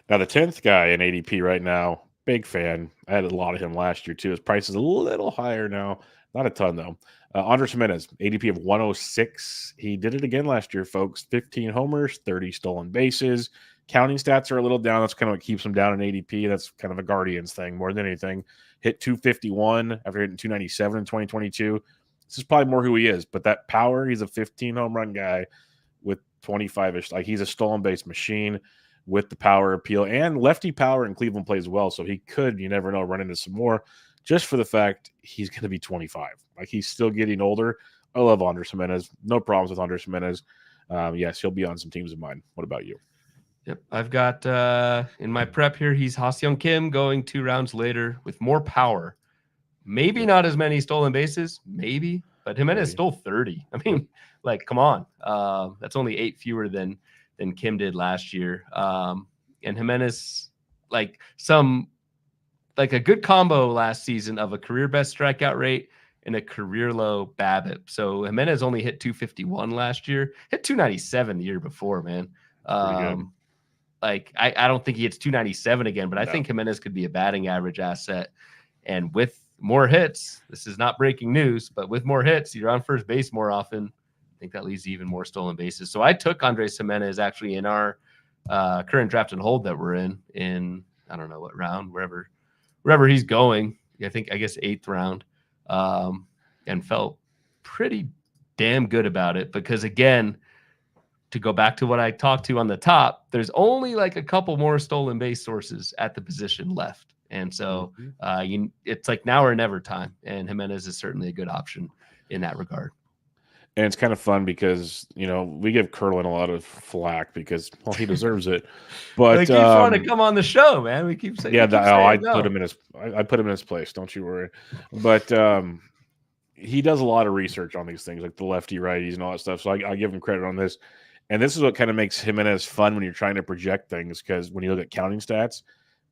[SPEAKER 1] Now the 10th guy in ADP right now, big fan. I had a lot of him last year too. His price is a little higher now, not a ton though. Andres Jimenez, ADP of 106. He did it again last year, folks. 15 homers, 30 stolen bases. Counting stats are a little down. That's kind of what keeps him down in ADP. That's kind of a Guardians thing more than anything. Hit 251 after hitting 297 in 2022. This is probably more who he is. But that power, he's a 15 home run guy with 25-ish. Like, he's a stolen base machine with the power appeal, and lefty power in Cleveland plays well. So he could, you never know, run into some more just for the fact he's going to be 25. Like, he's still getting older. I love Andres Gimenez. No problems with Andres Gimenez. Yes, he'll be on some teams of mine. What about you?
[SPEAKER 2] Yep. I've got in my prep here, he's Ha-Seong Kim going 2 rounds later with more power. Maybe not as many stolen bases, maybe, but Gimenez stole 30. I mean, like, come on. That's only 8 fewer than Kim did last year. And Gimenez, like a good combo last season of a career best strikeout rate and a career low BABIP. So Gimenez only hit 251 last year, hit 297 the year before, man. Like, I don't think he hits 297 again, but I think Gimenez could be a batting average asset. And with more hits, this is not breaking news, but with more hits, you're on first base more often. I think that leads to even more stolen bases. So I took Andres Gimenez actually in our current draft and hold that we're in I don't know what round, wherever he's going. I guess 8th round, and felt pretty damn good about it because, again, to go back to what I talked to on the top, there's only like a couple more stolen base sources at the position left. And so it's like now or never time. And Gimenez is certainly a good option in that regard.
[SPEAKER 1] And it's kind of fun because, we give Curlin a lot of flack because, well, he deserves it. But
[SPEAKER 2] he keeps wanting to come on the show, man. We keep saying,
[SPEAKER 1] I put him in his place. Don't you worry. But he does a lot of research on these things, like the lefty righties and all that stuff. So I give him credit on this. And this is what kind of makes Gimenez fun when you're trying to project things, because when you look at counting stats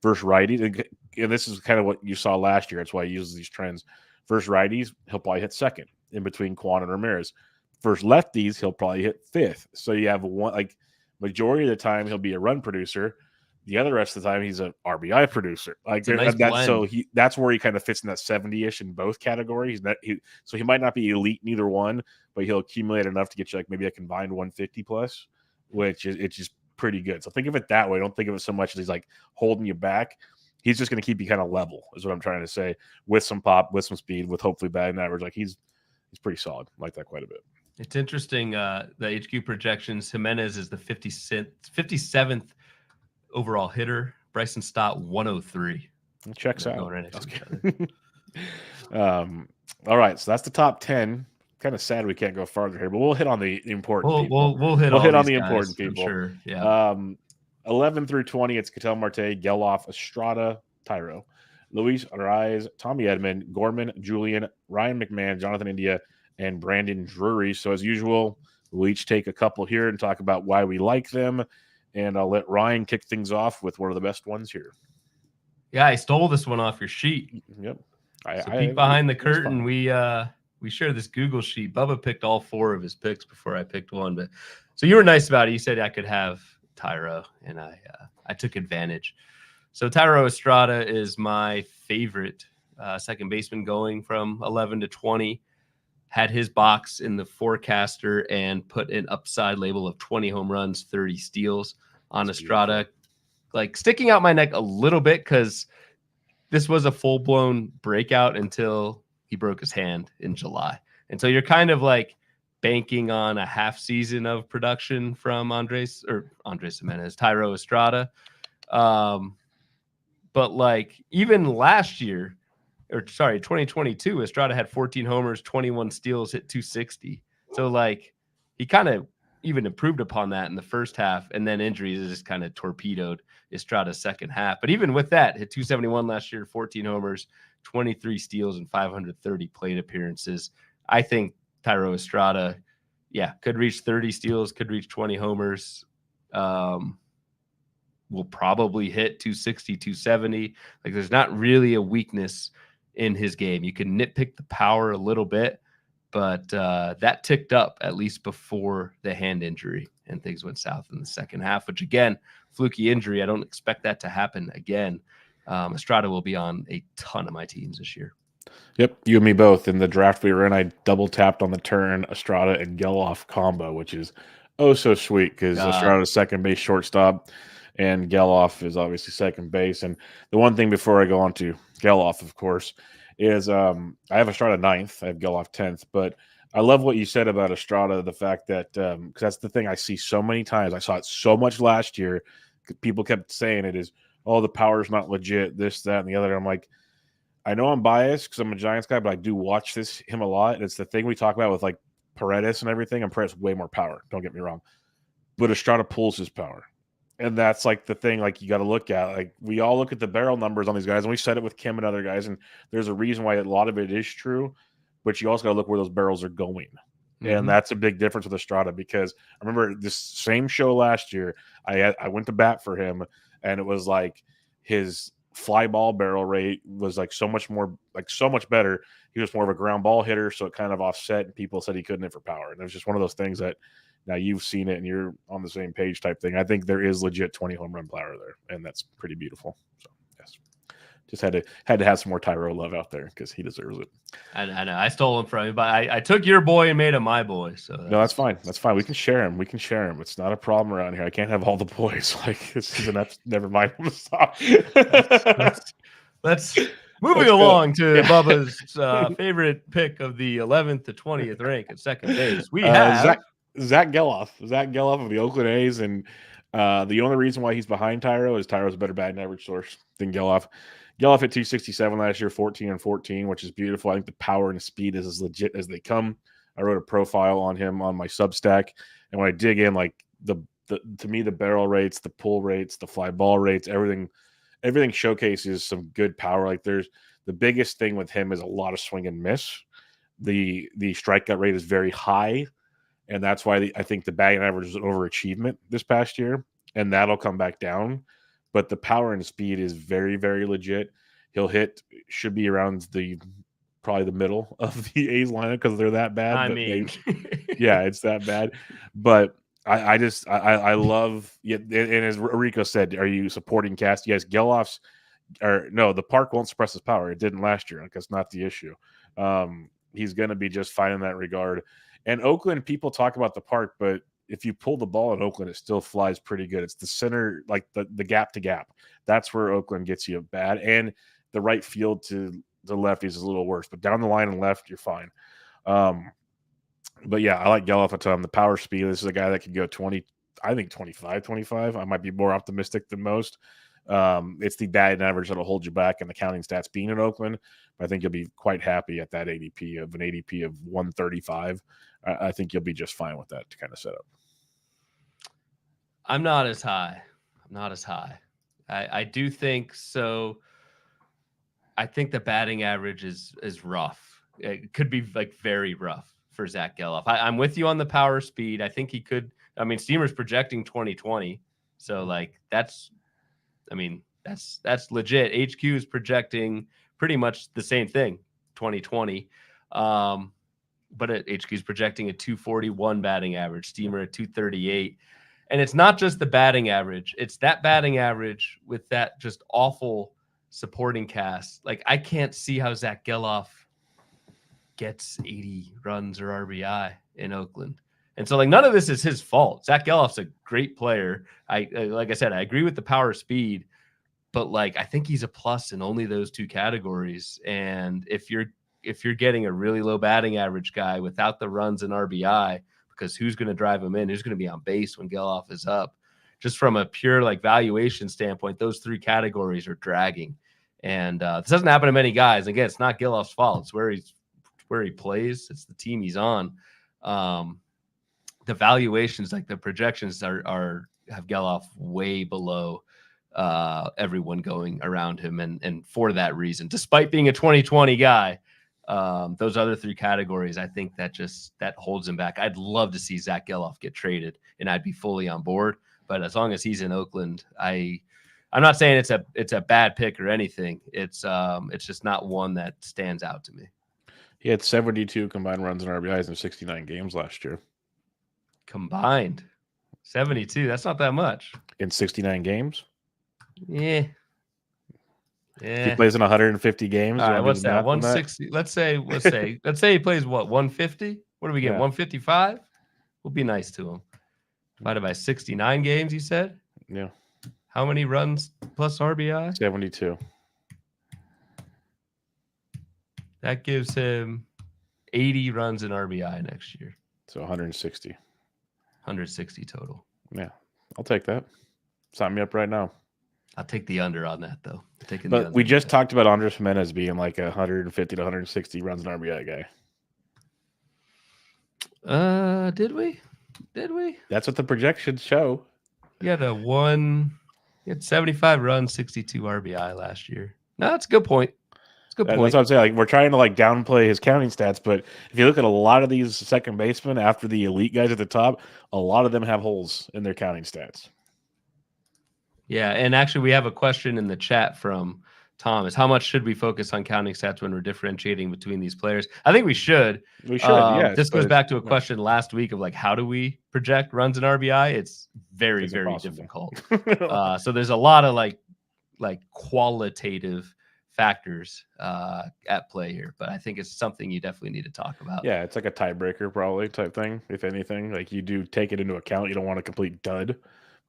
[SPEAKER 1] versus righties, and this is kind of what you saw last year. That's why he uses these trends. Versus righties, he'll probably hit 2nd in between Quan and Ramirez. Versus lefties, he'll probably hit 5th. So you have majority of the time he'll be a run producer. The other rest of the time he's an RBI producer. Like, that's where he kind of fits in that 70-ish in both categories. So he might not be elite in either one, but he'll accumulate enough to get you like maybe a combined 150 plus, which is it's just pretty good. So think of it that way. Don't think of it so much as he's like holding you back. He's just going to keep you kind of level, is what I'm trying to say, with some pop, with some speed, with hopefully batting average. Like, he's pretty solid. I like that quite a bit.
[SPEAKER 2] It's interesting. The HQ projections, Gimenez is the 57th overall hitter. Bryson Stott 103.
[SPEAKER 1] It checks out. All right, so that's the top 10. Kind of sad we can't go farther here, but we'll hit on the important people.
[SPEAKER 2] We'll hit on the important
[SPEAKER 1] people.
[SPEAKER 2] Sure. Yeah.
[SPEAKER 1] 11 through 20, it's Ketel Marte, Gelof, Estrada, Thairo, Luis Arraez, Tommy Edman, Gorman, Julian, Ryan McMahon, Jonathan India, and Brandon Drury. So as usual, we'll each take a couple here and talk about why we like them. And I'll let Ryan kick things off with one of the best ones here.
[SPEAKER 2] Yeah, I stole this one off your sheet.
[SPEAKER 1] Yep.
[SPEAKER 2] Peek behind the curtain. We share this Google sheet. Bubba picked all 4 of his picks before I picked one. But so you were nice about it. You said I could have Thairo, and I took advantage. So Thairo Estrada is my favorite second baseman going from 11 to 20. Had his box in the forecaster and put an upside label of 20 home runs, 30 steals on Estrada. Like, sticking out my neck a little bit because this was a full-blown breakout until he broke his hand in July. And so you're kind of like banking on a half season of production from Andres Gimenez, Thairo Estrada. But like, even last year, 2022, Estrada had 14 homers, 21 steals, hit 260. So like, he kind of even improved upon that in the first half, and then injuries just kind of torpedoed Estrada's second half. But even with that, hit 271 last year, 14 homers, 23 steals, and 530 plate appearances. I think Thairo Estrada, could reach 30 steals, could reach 20 homers. Will probably hit 260, 270. Like, there's not really a weakness in his game. You can nitpick the power a little bit, but that ticked up at least before the hand injury, and things went south in the second half, which, again, fluky injury. I don't expect that to happen again. Estrada will be on a ton of my teams this year.
[SPEAKER 1] Yep, you and me both. In the draft we were in, I double tapped on the turn Estrada and Gelof combo, which is so sweet because Estrada's second base shortstop, and Gelof is obviously second base. And the one thing before I go on to Gelof, of course, is I have Estrada 9th. I have Gelof 10th. But I love what you said about Estrada, the fact that because that's the thing I see so many times. I saw it so much last year. People kept saying it is, oh, the power's not legit, this, that, and the other. I'm like, I know I'm biased because I'm a Giants guy, but I do watch him a lot. And it's the thing we talk about with like Paredes and everything. And Paredes way more power. Don't get me wrong. But Estrada pulls his power. And that's like the thing, like you got to look at. Like we all look at the barrel numbers on these guys, and we said it with Kim and other guys, and there's a reason why a lot of it is true, but you also got to look where those barrels are going. And that's a big difference with Estrada because I remember this same show last year, I went to bat for him, and it was like his fly ball barrel rate was like so much better. He was more of a ground ball hitter, so it kind of offset, and people said he couldn't hit for power. And it was just one of those things that now you've seen it and you're on the same page type thing. I think there is legit 20 home run power there, and that's pretty beautiful. So yes, just had to have some more Thairo love out there because he deserves it.
[SPEAKER 2] I know I stole him from you, but I took your boy and made him my boy. So
[SPEAKER 1] no, that's fine. That's fine. We can share him. It's not a problem around here. I can't have all the boys. Like this is enough. Never mind. Stop.
[SPEAKER 2] Let's moving along to Bubba's favorite pick of the 11th to 20th rank at second base. We have
[SPEAKER 1] Zack Gelof. Zack Gelof of the Oakland A's, and the only reason why he's behind Thairo is Tyro's a better batting average source than Gelof. Gelof hit 267 last year, 14-14, which is beautiful. I think the power and the speed is as legit as they come. I wrote a profile on him on my Substack, and when I dig in, like to me, the barrel rates, the pull rates, the fly ball rates, everything showcases some good power. Like there's the biggest thing with him is a lot of swing and miss. The strikeout rate is very high, and that's why I think the batting average is an overachievement this past year, and that'll come back down. But the power and speed is very, very legit. Should be around probably the middle of the A's lineup because they're that bad. Yeah, it's that bad. But I love, and as Rico said, are you supporting cast? Yes, Gelof's, or no, the park won't suppress his power. It didn't last year. Like, that's not the issue. He's going to be just fine in that regard. And Oakland, people talk about the park, but if you pull the ball in Oakland, it still flies pretty good. It's the center, like the gap to gap. That's where Oakland gets you bad. And the right field to the lefties is a little worse, but down the line and left, you're fine. But yeah, I like Gelof a ton. The power speed, this is a guy that could go 20, I think 25. I might be more optimistic than most. It's the batting average that'll hold you back and the counting stats being in Oakland. I think you'll be quite happy at that ADP of 135. I think you'll be just fine with that to kind of set up.
[SPEAKER 2] I'm not as high. I do think so. I think the batting average is rough. It could be like very rough for Zack Gelof. I'm with you on the power speed. I think he could. I mean, Steamer's projecting 2020, so like that's legit. HQ is projecting pretty much the same thing, 2020. But HQ is projecting a 241 batting average, Steamer at 238. And it's not just the batting average. It's that batting average with that just awful supporting cast. Like, I can't see how Zack Gelof gets 80 runs or RBI in Oakland. And so, like, none of this is his fault. Zack Gelof's a great player. Like I said, I agree with the power speed, but like, I think he's a plus in only those two categories. And if you're getting a really low batting average guy without the runs and RBI, because who's going to drive him in? Who's going to be on base when Gelof is up? Just from a pure like valuation standpoint, those three categories are dragging. And this doesn't happen to many guys. Again, it's not Gelof's fault. It's where he plays. It's the team he's on. The valuations, like the projections are have Gelof way below everyone going around him. And for that reason, despite being a 2020 guy, those other three categories, I think that holds him back. I'd love to see Zack Gelof get traded, and I'd be fully on board. But as long as he's in Oakland, I'm not saying it's a bad pick or anything. It's just not one that stands out to me.
[SPEAKER 1] He had 72 combined runs and RBIs in 69 games last year.
[SPEAKER 2] Combined 72. That's not that much
[SPEAKER 1] in 69 games.
[SPEAKER 2] Yeah.
[SPEAKER 1] He plays in 150 games.
[SPEAKER 2] All right, what's that? 160. Let's say he plays what, 150? What do we get? 155? We'll be nice to him. Divided by 69 games, you said?
[SPEAKER 1] Yeah.
[SPEAKER 2] How many runs plus RBI?
[SPEAKER 1] 72.
[SPEAKER 2] That gives him 80 runs in RBI next year.
[SPEAKER 1] So 160.
[SPEAKER 2] 160 total.
[SPEAKER 1] Yeah, I'll take that. Sign me up right now.
[SPEAKER 2] I'll take the under on that, though.
[SPEAKER 1] But we just talked about Andres Jimenez being like 150 to 160 runs an RBI
[SPEAKER 2] guy. Did we?
[SPEAKER 1] That's what the projections show.
[SPEAKER 2] He had 75 runs, 62 RBI last year. No, that's a good point. It's a good point.
[SPEAKER 1] That's what I'm saying. Like, we're trying to like downplay his counting stats, but if you look at a lot of these second basemen after the elite guys at the top, a lot of them have holes in their counting stats.
[SPEAKER 2] Yeah, and actually we have a question in the chat from Tom. Is how much should we focus on counting stats when we're differentiating between these players? I think we should.
[SPEAKER 1] We should, yes.
[SPEAKER 2] This goes back to a question last week of like, how do we project runs in RBI? It's very, very
[SPEAKER 1] impossible.
[SPEAKER 2] difficult. So there's a lot of like qualitative factors at play here, but I think it's something you definitely need to talk about.
[SPEAKER 1] Yeah, it's like a tiebreaker probably type thing, if anything. Like, you do take it into account. You don't want a complete dud.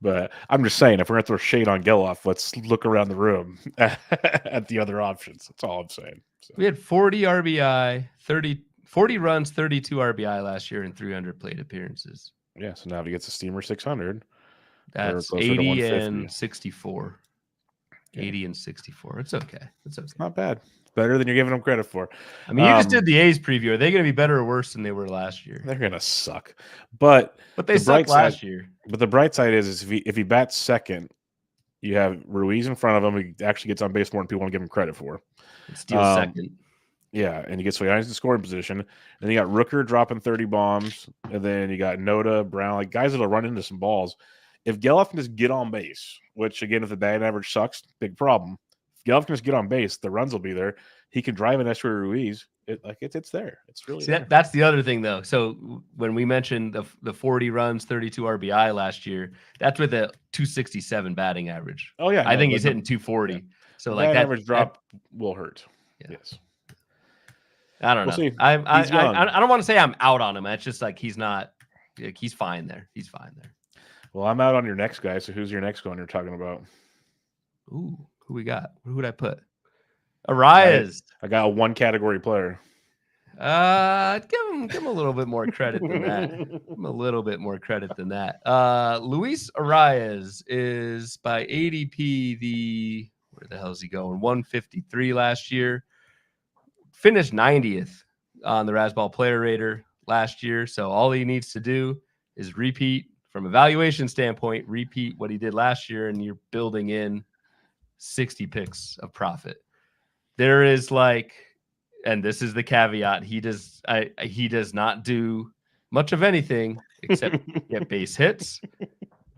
[SPEAKER 1] But I'm just saying, if we're going to throw shade on Gelof, let's look around the room at the other options. That's all I'm saying. So.
[SPEAKER 2] We had 40 RBI, 40 runs, 32 RBI last year, and 300 plate appearances.
[SPEAKER 1] Yeah, so now if he gets a steamer 600,
[SPEAKER 2] that's 80 and 64. 80 and 64. It's okay. It's
[SPEAKER 1] not bad. Better than you're giving them credit for.
[SPEAKER 2] I mean, you just did the A's preview. Are they going to be better or worse than they were last year?
[SPEAKER 1] They're going to suck. But
[SPEAKER 2] they sucked last year.
[SPEAKER 1] But the bright side is if he bats second, you have Ruiz in front of him. He actually gets on base more than people want to give him credit for.
[SPEAKER 2] Steals second.
[SPEAKER 1] Yeah, and he gets Soyans in scoring position. And you got Rooker dropping 30 bombs. And then you got Noda, Brown, like guys that'll run into some balls. If Gelof can just get on base, which, again, if the batting average sucks, big problem. If Gelof can just get on base, the runs will be there. He can drive an Esteury Ruiz. It's there. It's really there.
[SPEAKER 2] That's the other thing, though. So when we mentioned the 40 runs, 32 RBI last year, that's with a 267 batting average.
[SPEAKER 1] Oh, yeah.
[SPEAKER 2] I think he's hitting 240. Yeah. So like that
[SPEAKER 1] average drop will hurt. Yeah. Yes.
[SPEAKER 2] I don't know. I don't want to say I'm out on him. It's just like he's not. Like, he's fine there. He's fine there.
[SPEAKER 1] Well, I'm out on your next guy. So who's your next one you're talking about?
[SPEAKER 2] Ooh, who we got? Who would I put? Arias.
[SPEAKER 1] I got a one category player.
[SPEAKER 2] Give him a little bit more credit than that. Give him a little bit more credit than that. Luis Arias is by ADP where the hell is he going? 153 last year. Finished 90th on the Razzball Player Rater last year. So all he needs to do is repeat from a valuation standpoint, repeat what he did last year, and you're building in 60 picks of profit. There is and this is the caveat, he does not do much of anything except get base hits.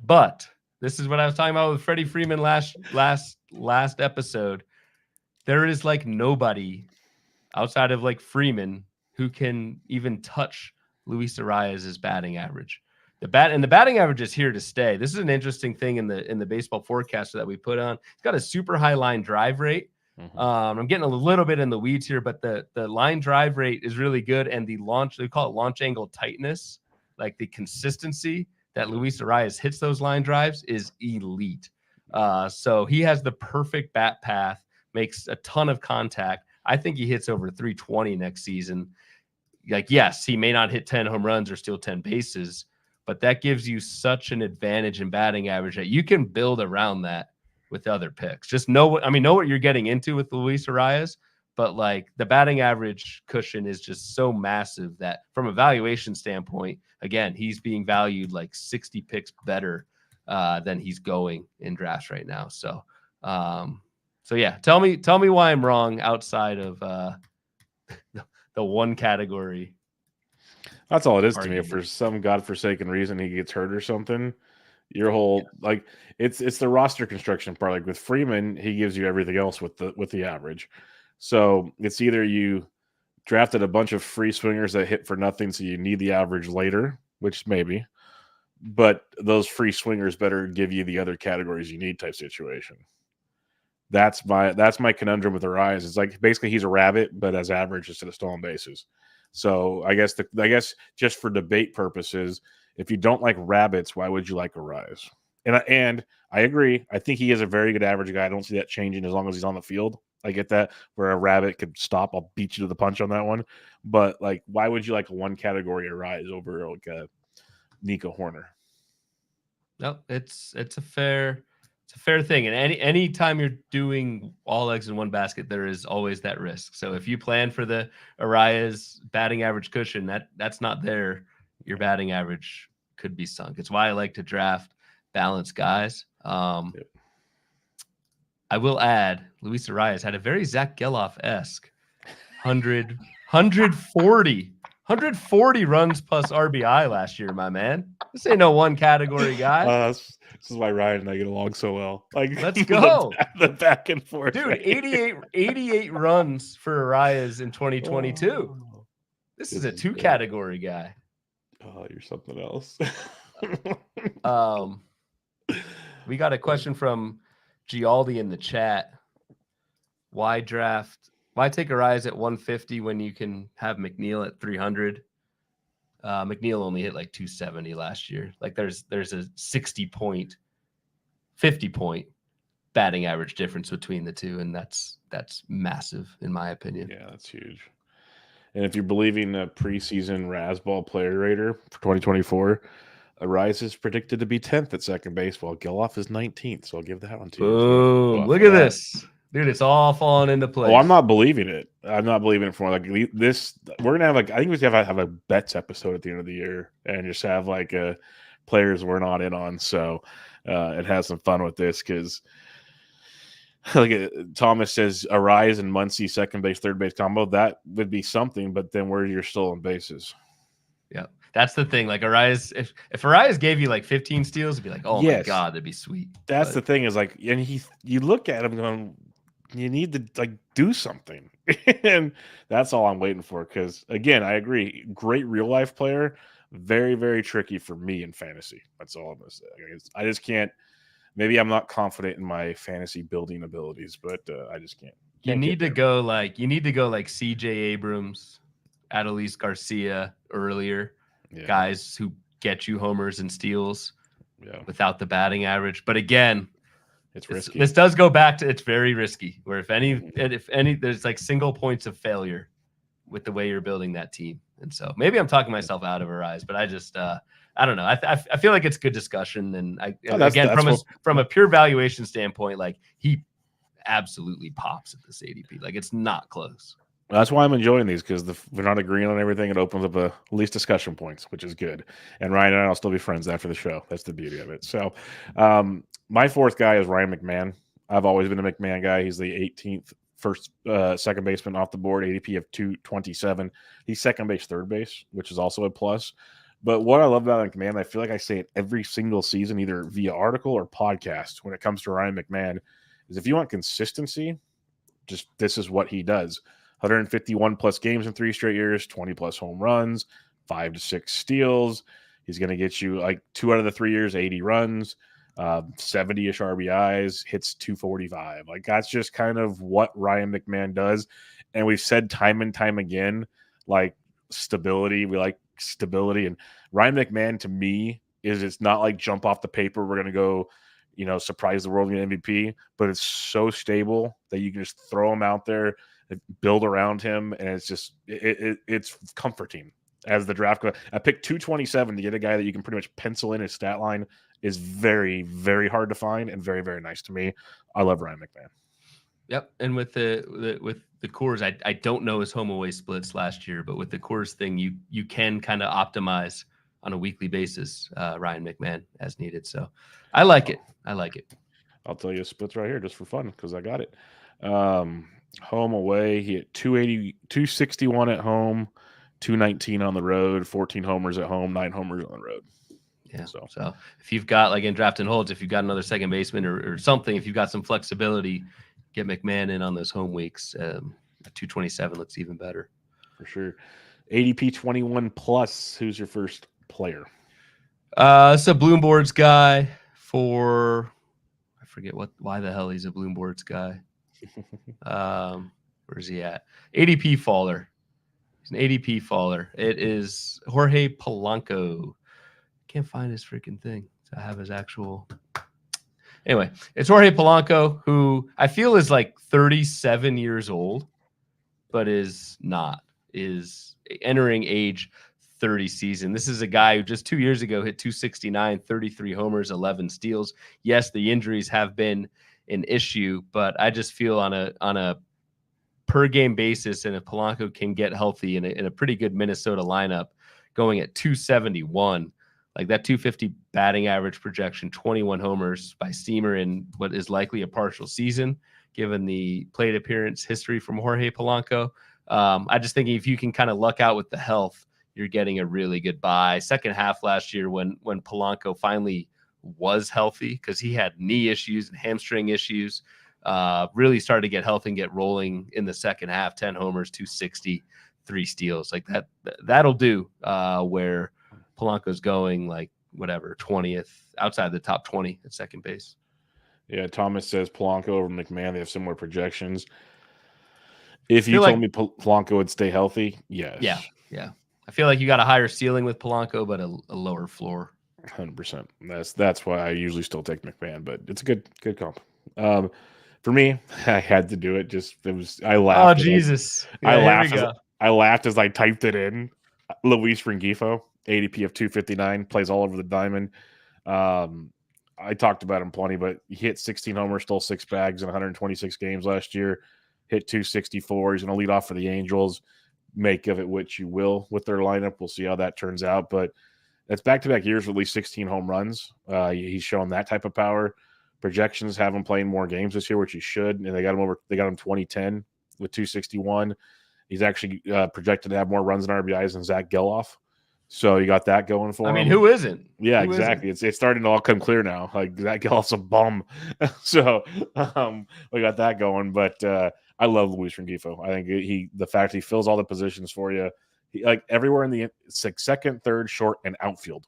[SPEAKER 2] But this is what I was talking about with Freddie Freeman last episode. There is nobody outside of Freeman who can even touch Luis Arias' batting average. The batting average is here to stay. This is an interesting thing in the baseball forecaster that we put on. It's got a super high line drive rate. Mm-hmm. I'm getting a little bit in the weeds here, but the line drive rate is really good, and they call it launch angle tightness, like the consistency that Luis Arias hits those line drives is elite. So he has the perfect bat path, makes a ton of contact. I think he hits over 320 next season. Yes, he may not hit 10 home runs or steal 10 bases, but that gives you such an advantage in batting average that you can build around that with other picks. Just know what you're getting into with Luis Arias, but the batting average cushion is just so massive that from a valuation standpoint, again, he's being valued 60 picks better than he's going in drafts right now. So yeah, tell me why I'm wrong outside of the one category.
[SPEAKER 1] That's all it is to me. If for some godforsaken reason he gets hurt or something, your whole it's the roster construction part. With Freeman, he gives you everything else with the average. So it's either you drafted a bunch of free swingers that hit for nothing, so you need the average later, which maybe, but those free swingers better give you the other categories you need type situation. That's my conundrum with Arias. It's basically he's a rabbit, but as average instead of stolen bases. So I guess just for debate purposes, if you don't like rabbits, why would you like Arias? And I agree. I think he is a very good average guy. I don't see that changing as long as he's on the field. I get that. Where a rabbit could stop, I'll beat you to the punch on that one. But like, why would you like one category Arise over like a Nico Hoerner?
[SPEAKER 2] No, it's a fair thing. And any time you're doing all eggs in one basket, there is always that risk. So if you plan for the Arias batting average cushion, that's not there, your batting average could be sunk. It's why I like to draft balanced guys.
[SPEAKER 1] Yep.
[SPEAKER 2] I will add, Luis Arias had a very Zack Gelof-esque 140 runs plus RBI last year, my man. This ain't no one category guy.
[SPEAKER 1] This is why Ryan and I get along so well. Like,
[SPEAKER 2] Let's go.
[SPEAKER 1] the back and forth.
[SPEAKER 2] Dude,
[SPEAKER 1] right?
[SPEAKER 2] 88 runs for Arias in 2022.
[SPEAKER 1] Oh,
[SPEAKER 2] this is a two category guy.
[SPEAKER 1] Oh, you're something else.
[SPEAKER 2] We got a question from Gialdi in the chat. Why take Arias at 150 when you can have McNeil at 300? McNeil only hit like 270 last year. Like there's a 50 point batting average difference between the two, and that's massive in my opinion.
[SPEAKER 1] Yeah, that's huge. And if you're believing a preseason Razzball player rater for 2024, Arias is predicted to be 10th at second base, while Gelof is 19th. So I'll give that one to you.
[SPEAKER 2] Boom! Look at this. Dude, it's all falling into place.
[SPEAKER 1] Oh, I'm not believing it. I'm not believing it for like this. We're gonna have like, I think we have a bets episode at the end of the year and just have like players we're not in on. So and have some fun with this because like Thomas says, Arias and Muncy second base, third base combo. That would be something, but then where you're still on bases.
[SPEAKER 2] Yeah, that's the thing. Like Arias, if Arias gave you like 15 steals, it'd be like, oh my god, that'd be sweet.
[SPEAKER 1] That's the thing is like, and you look at him going, you need to like do something, and that's all I'm waiting for. Because again, I agree, great real life player, very very tricky for me in fantasy. That's all I'm gonna say. I just can't. Maybe I'm not confident in my fantasy building abilities, but I just can't.
[SPEAKER 2] You need to go like C.J. Abrams, Adolis Garcia earlier, guys who get you homers and steals without the batting average. But again,
[SPEAKER 1] it's risky.
[SPEAKER 2] This does go back to it's very risky. Where if any, there's like single points of failure with the way you're building that team. And so maybe I'm talking myself out of Arias, but I just I don't know. I feel like it's good discussion, and from a pure valuation standpoint, like he absolutely pops at this ADP. Like it's not close.
[SPEAKER 1] That's why I'm enjoying these because we're not agreeing on everything. It opens up at least discussion points, which is good. And Ryan and I will still be friends after the show. That's the beauty of it. So my fourth guy is Ryan McMahon. I've always been a McMahon guy. He's the 18th second baseman off the board, ADP of 227. He's second base, third base, which is also a plus. But what I love about McMahon, I feel like I say it every single season, either via article or podcast when it comes to Ryan McMahon, is if you want consistency, just this is what he does. 151 plus games in 3 straight years, 20 plus home runs, 5 to 6 steals. He's going to get you like 2 out of the 3 years, 80 runs, 70-ish RBIs, hits 245. Like that's just kind of what Ryan McMahon does. And we've said time and time again, like stability. We like stability. And Ryan McMahon to me it's not like jump off the paper. We're going to go, surprise the world in MVP, but it's so stable that you can just throw him out there, build around him, and it's just it's comforting as the draft goes. I picked 227 to get a guy that you can pretty much pencil in his stat line is very, very hard to find and very, very nice to me. I love Ryan McMahon.
[SPEAKER 2] Yep, and with the Coors, I don't know his home away splits last year, but with the Coors thing, you can kind of optimize on a weekly basis Ryan McMahon as needed. So I like it. I'll
[SPEAKER 1] tell you splits right here just for fun because I got it. Home away, he hit 261 at home, 219 on the road, 14 homers at home, 9 homers on the road.
[SPEAKER 2] Yeah. So if you've got like in draft and holds, if you've got another second baseman or something, if you've got some flexibility, get McMahon in on those home weeks. 227 looks even better.
[SPEAKER 1] For sure. ADP 21 plus. Who's your first player?
[SPEAKER 2] It's a Bloomboards guy for I forget why the hell he's a Bloomboards guy. Where's he at? ADP faller. He's an ADP faller. It is Jorge Polanco. Can't find his freaking thing. I have his actual. Anyway, it's Jorge Polanco, who I feel is like 37 years old, but is entering age 30 season. This is a guy who just 2 years ago hit 269, 33 homers, 11 steals. Yes, the injuries have been an issue, but I just feel on a per game basis, and if Polanco can get healthy in a pretty good Minnesota lineup, going at 271, like that 250 batting average projection, 21 homers by Steamer in what is likely a partial season, given the plate appearance history from Jorge Polanco. I just think if you can kind of luck out with the health, you're getting a really good buy. Second half last year, when Polanco finally was healthy, because he had knee issues and hamstring issues, really started to get healthy and get rolling in the second half. 10 homers, 260, 3 steals, like that'll do. Where Polanco's going like whatever 20th outside the top 20 at second base.
[SPEAKER 1] Yeah, Thomas says Polanco over McMahon. They have similar projections. If you told me Polanco would stay healthy, yes.
[SPEAKER 2] Yeah. I feel like you got a higher ceiling with Polanco, but a lower floor.
[SPEAKER 1] 100%. That's why I usually still take McMahon, but it's a good comp. For me, I had to do it. I laughed.
[SPEAKER 2] Oh Jesus!
[SPEAKER 1] I laughed as I typed it in. Luis Rengifo, ADP of 259, plays all over the diamond. I talked about him plenty, but he hit 16 homers, stole 6 bags in 126 games last year. Hit 264. He's going to lead off for the Angels. Make of it what you will with their lineup. We'll see how that turns out, but that's back-to-back years with at least 16 home runs. He's shown that type of power. Projections have him playing more games this year, which he should, and they got him 2010 with 261. He's actually projected to have more runs and RBIs than Zack Gelof. So you got that going for him.
[SPEAKER 2] I mean, who isn't?
[SPEAKER 1] Yeah, exactly. It's starting to all come clear now. Like Zack Gelof's a bum. So we got that going. But I love Luis Rengifo. I think the fact he fills all the positions for you, like everywhere in it's like second, third, short, and outfield.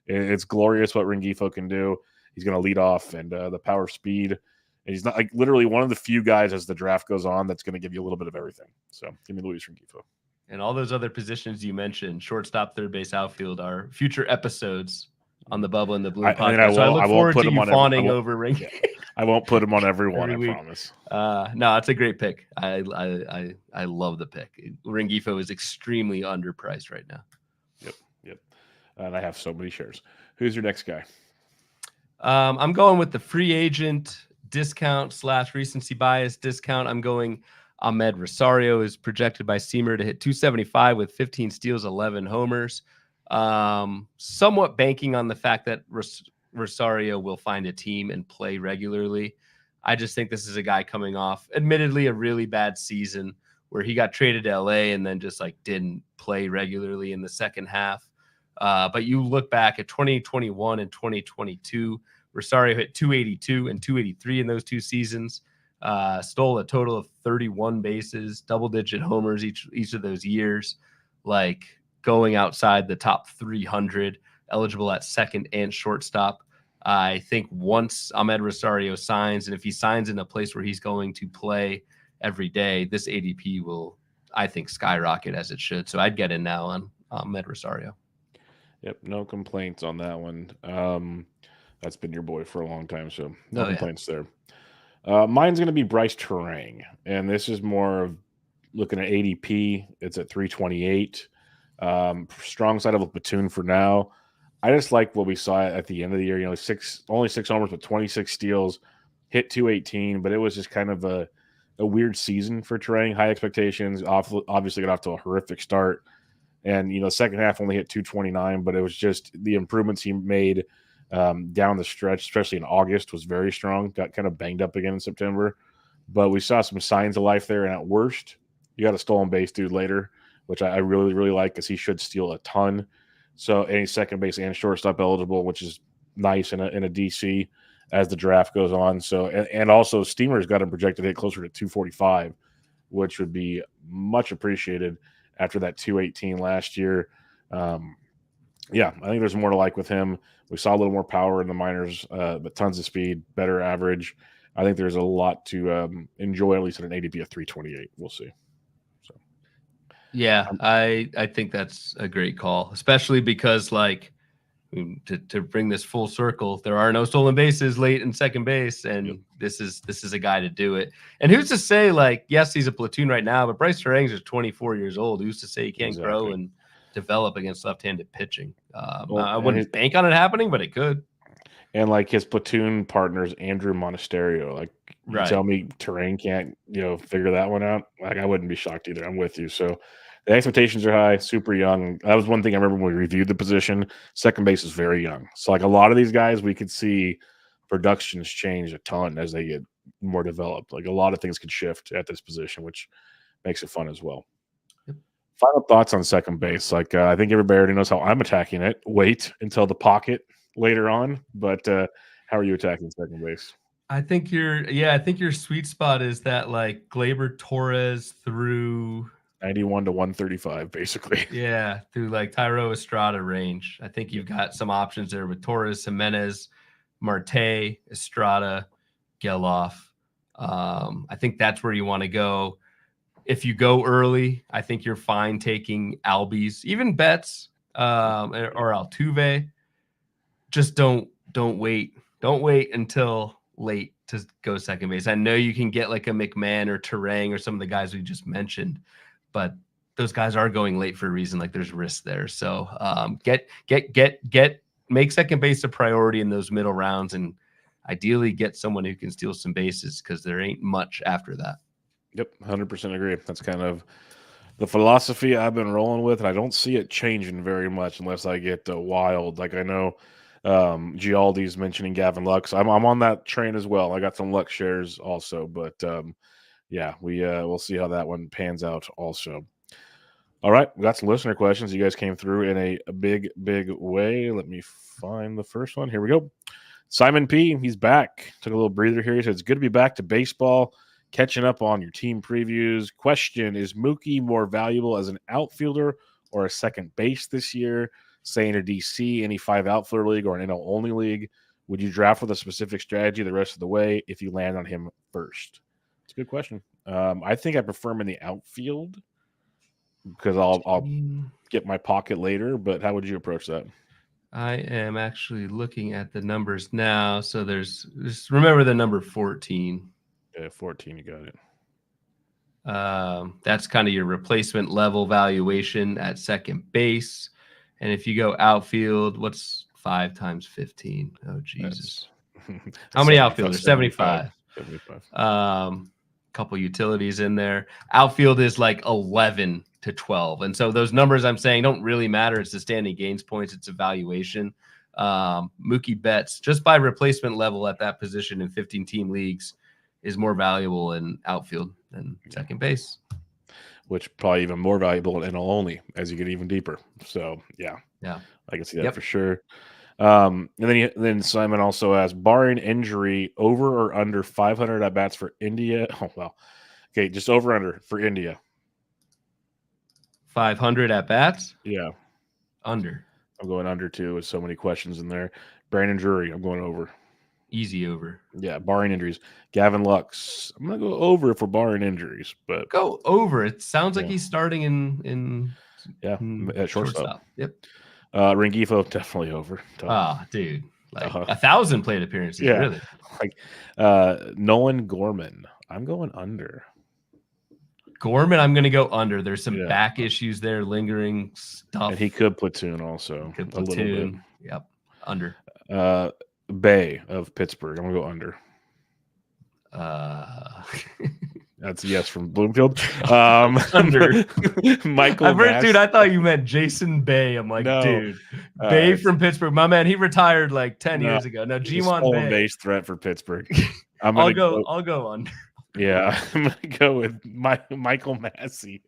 [SPEAKER 1] It's glorious what Rengifo can do. He's going to lead off, and the power, speed. And he's not like literally one of the few guys as the draft goes on that's going to give you a little bit of everything. So give me Luis Rengifo.
[SPEAKER 2] And all those other positions you mentioned, shortstop, third base, outfield, are future episodes on the Bubba and the Blue podcast. So I look forward to you fawning over Rengifo.
[SPEAKER 1] Yeah, I won't put him on every one, I promise.
[SPEAKER 2] No, it's a great pick. I love the pick. Rengifo is extremely underpriced right now.
[SPEAKER 1] Yep. And I have so many shares. Who's your next guy?
[SPEAKER 2] I'm going with the free agent discount / recency bias discount. I'm going Ahmed Rosario is projected by Seamer to hit 275 with 15 steals, 11 homers. Somewhat banking on the fact that Rosario will find a team and play regularly. I just think this is a guy coming off, admittedly, a really bad season where he got traded to LA and then just like didn't play regularly in the second half. But you look back at 2021 and 2022, Rosario hit 282 and 283 in those 2 seasons. Stole a total of 31 bases, double-digit homers each of those years, like going outside the top 300, eligible at second and shortstop. I think once Ahmed Rosario signs, and if he signs in a place where he's going to play every day, this ADP will, I think, skyrocket as it should. So I'd get in now on Ahmed Rosario.
[SPEAKER 1] Yep, no complaints on that one. That's been your boy for a long time, so no complaints there. Mine's going to be Bryce Terang, and this is more of looking at ADP. It's at 328. Strong side of a platoon for now. I just like what we saw at the end of the year. Only 6 homers, but 26 steals, hit 218. But it was just kind of a weird season for Terang. High expectations. Obviously got off to a horrific start, and second half only hit 229. But it was just the improvements he made down the stretch, especially in August, was very strong. Got kind of banged up again in September, but we saw some signs of life there. And at worst, you got a stolen base dude later, which I really, really like because he should steal a ton. So any second base and shortstop eligible, which is nice in a DC as the draft goes on. So and also Steamer's got him projected to hit closer to 245, which would be much appreciated after that 218 last year. Yeah, I think there's more to like with him. We saw a little more power in the minors, but tons of speed, better average. I think there's a lot to enjoy, at least at an ADP of 328. We'll see. So,
[SPEAKER 2] yeah, I think that's a great call, especially because like To bring this full circle, there are no stolen bases late in second base, and this is a guy to do it. And who's to say, like, yes, he's a platoon right now, but Bryce Terang is 24 years old. Who's to say he can't grow and develop against left-handed pitching? I wouldn't bank on it happening, but it could.
[SPEAKER 1] And like his platoon partners, Andrew Monasterio, like you tell me Terang can't, figure that one out. Like I wouldn't be shocked either. I'm with you. So the expectations are high, super young. That was one thing I remember when we reviewed the position. Second base is very young. So like a lot of these guys, we could see productions change a ton as they get more developed. Like a lot of things could shift at this position, which makes it fun as well. Final thoughts on second base. Like I think everybody already knows how I'm attacking it. Wait until the pocket later on. But how are you attacking second base?
[SPEAKER 2] I think your sweet spot is that like Gleyber Torres through
[SPEAKER 1] 91 to 135, basically.
[SPEAKER 2] Yeah, through like Thairo Estrada range. I think you've got some options there with Torres, Jimenez, Marte, Estrada, Gelof. I think that's where you want to go. If you go early, I think you're fine taking Albies, even Betts or Altuve. Just don't wait. Don't wait until late to go second base. I know you can get like a McMahon or Terang or some of the guys we just mentioned, but those guys are going late for a reason. Like there's risk there. So make second base a priority in those middle rounds, and ideally get someone who can steal some bases because there ain't much after that.
[SPEAKER 1] Yep, 100% agree. That's kind of the philosophy I've been rolling with, and I don't see it changing very much unless I get wild. Like I know Gialdi's mentioning Gavin Lux. I'm on that train as well. I got some Lux shares also, but yeah, we'll see how that one pans out also. All right, we got some listener questions. You guys came through in a big way. Let me find the first one. Here we go. Simon P, he's back. Took a little breather here. He said, it's good to be back to baseball, catching up on your team previews. Question, is Mookie more valuable as an outfielder or a second base this year? Say in a DC, any 5-outfielder league or an NL-only league, would you draft with a specific strategy the rest of the way if you land on him first? It's a good question. I think I prefer him in the outfield because I'll get my pocket later, but how would you approach that?
[SPEAKER 2] I am actually looking at the numbers now. So just remember the number 14.
[SPEAKER 1] Yeah, 14, you got
[SPEAKER 2] it. That's kind of your replacement level valuation at second base. And if you go outfield, what's 5 times 15? Oh, Jesus. How many outfielders? 75. 75. Couple utilities in there. Outfield is like 11 to 12. And so those numbers I'm saying don't really matter. It's the standing gains points. It's evaluation. Mookie Betts, just by replacement level at that position in 15-team leagues, is more valuable in outfield than second base.
[SPEAKER 1] Which probably even more valuable in NL only as you get even deeper. So yeah, I can see that for sure. And then Simon also asked, barring injury, over or under 500 at bats for India? Oh well, okay, just over under for India.
[SPEAKER 2] 500 at bats?
[SPEAKER 1] Yeah,
[SPEAKER 2] under.
[SPEAKER 1] I'm going under too. With so many questions in there. Brandon Drury, I'm going over.
[SPEAKER 2] Easy over.
[SPEAKER 1] Yeah, barring injuries. Gavin Lux, I'm gonna go over for barring injuries, but
[SPEAKER 2] go over. It sounds like he's starting in
[SPEAKER 1] at shortstop.
[SPEAKER 2] Yep.
[SPEAKER 1] Rengifo, definitely over.
[SPEAKER 2] Dude, like 1,000 plate appearances.
[SPEAKER 1] Yeah,
[SPEAKER 2] really.
[SPEAKER 1] Like Nolan Gorman, I'm going under.
[SPEAKER 2] Gorman, I'm going to go under. There's some back issues there, lingering stuff.
[SPEAKER 1] And he could platoon also. A little bit.
[SPEAKER 2] Yep. Under.
[SPEAKER 1] Bay of Pittsburgh. I'm going to go under. That's a yes from Bloomfield.
[SPEAKER 2] Under.
[SPEAKER 1] Michael
[SPEAKER 2] dude, I thought you meant Jason Bay. I'm like, no. Dude. Bay from Pittsburgh. My man, he retired like 10 years ago. No, G1 Bay.
[SPEAKER 1] Base threat for Pittsburgh.
[SPEAKER 2] I'll go under.
[SPEAKER 1] Yeah, I'm going to go with Michael Massey.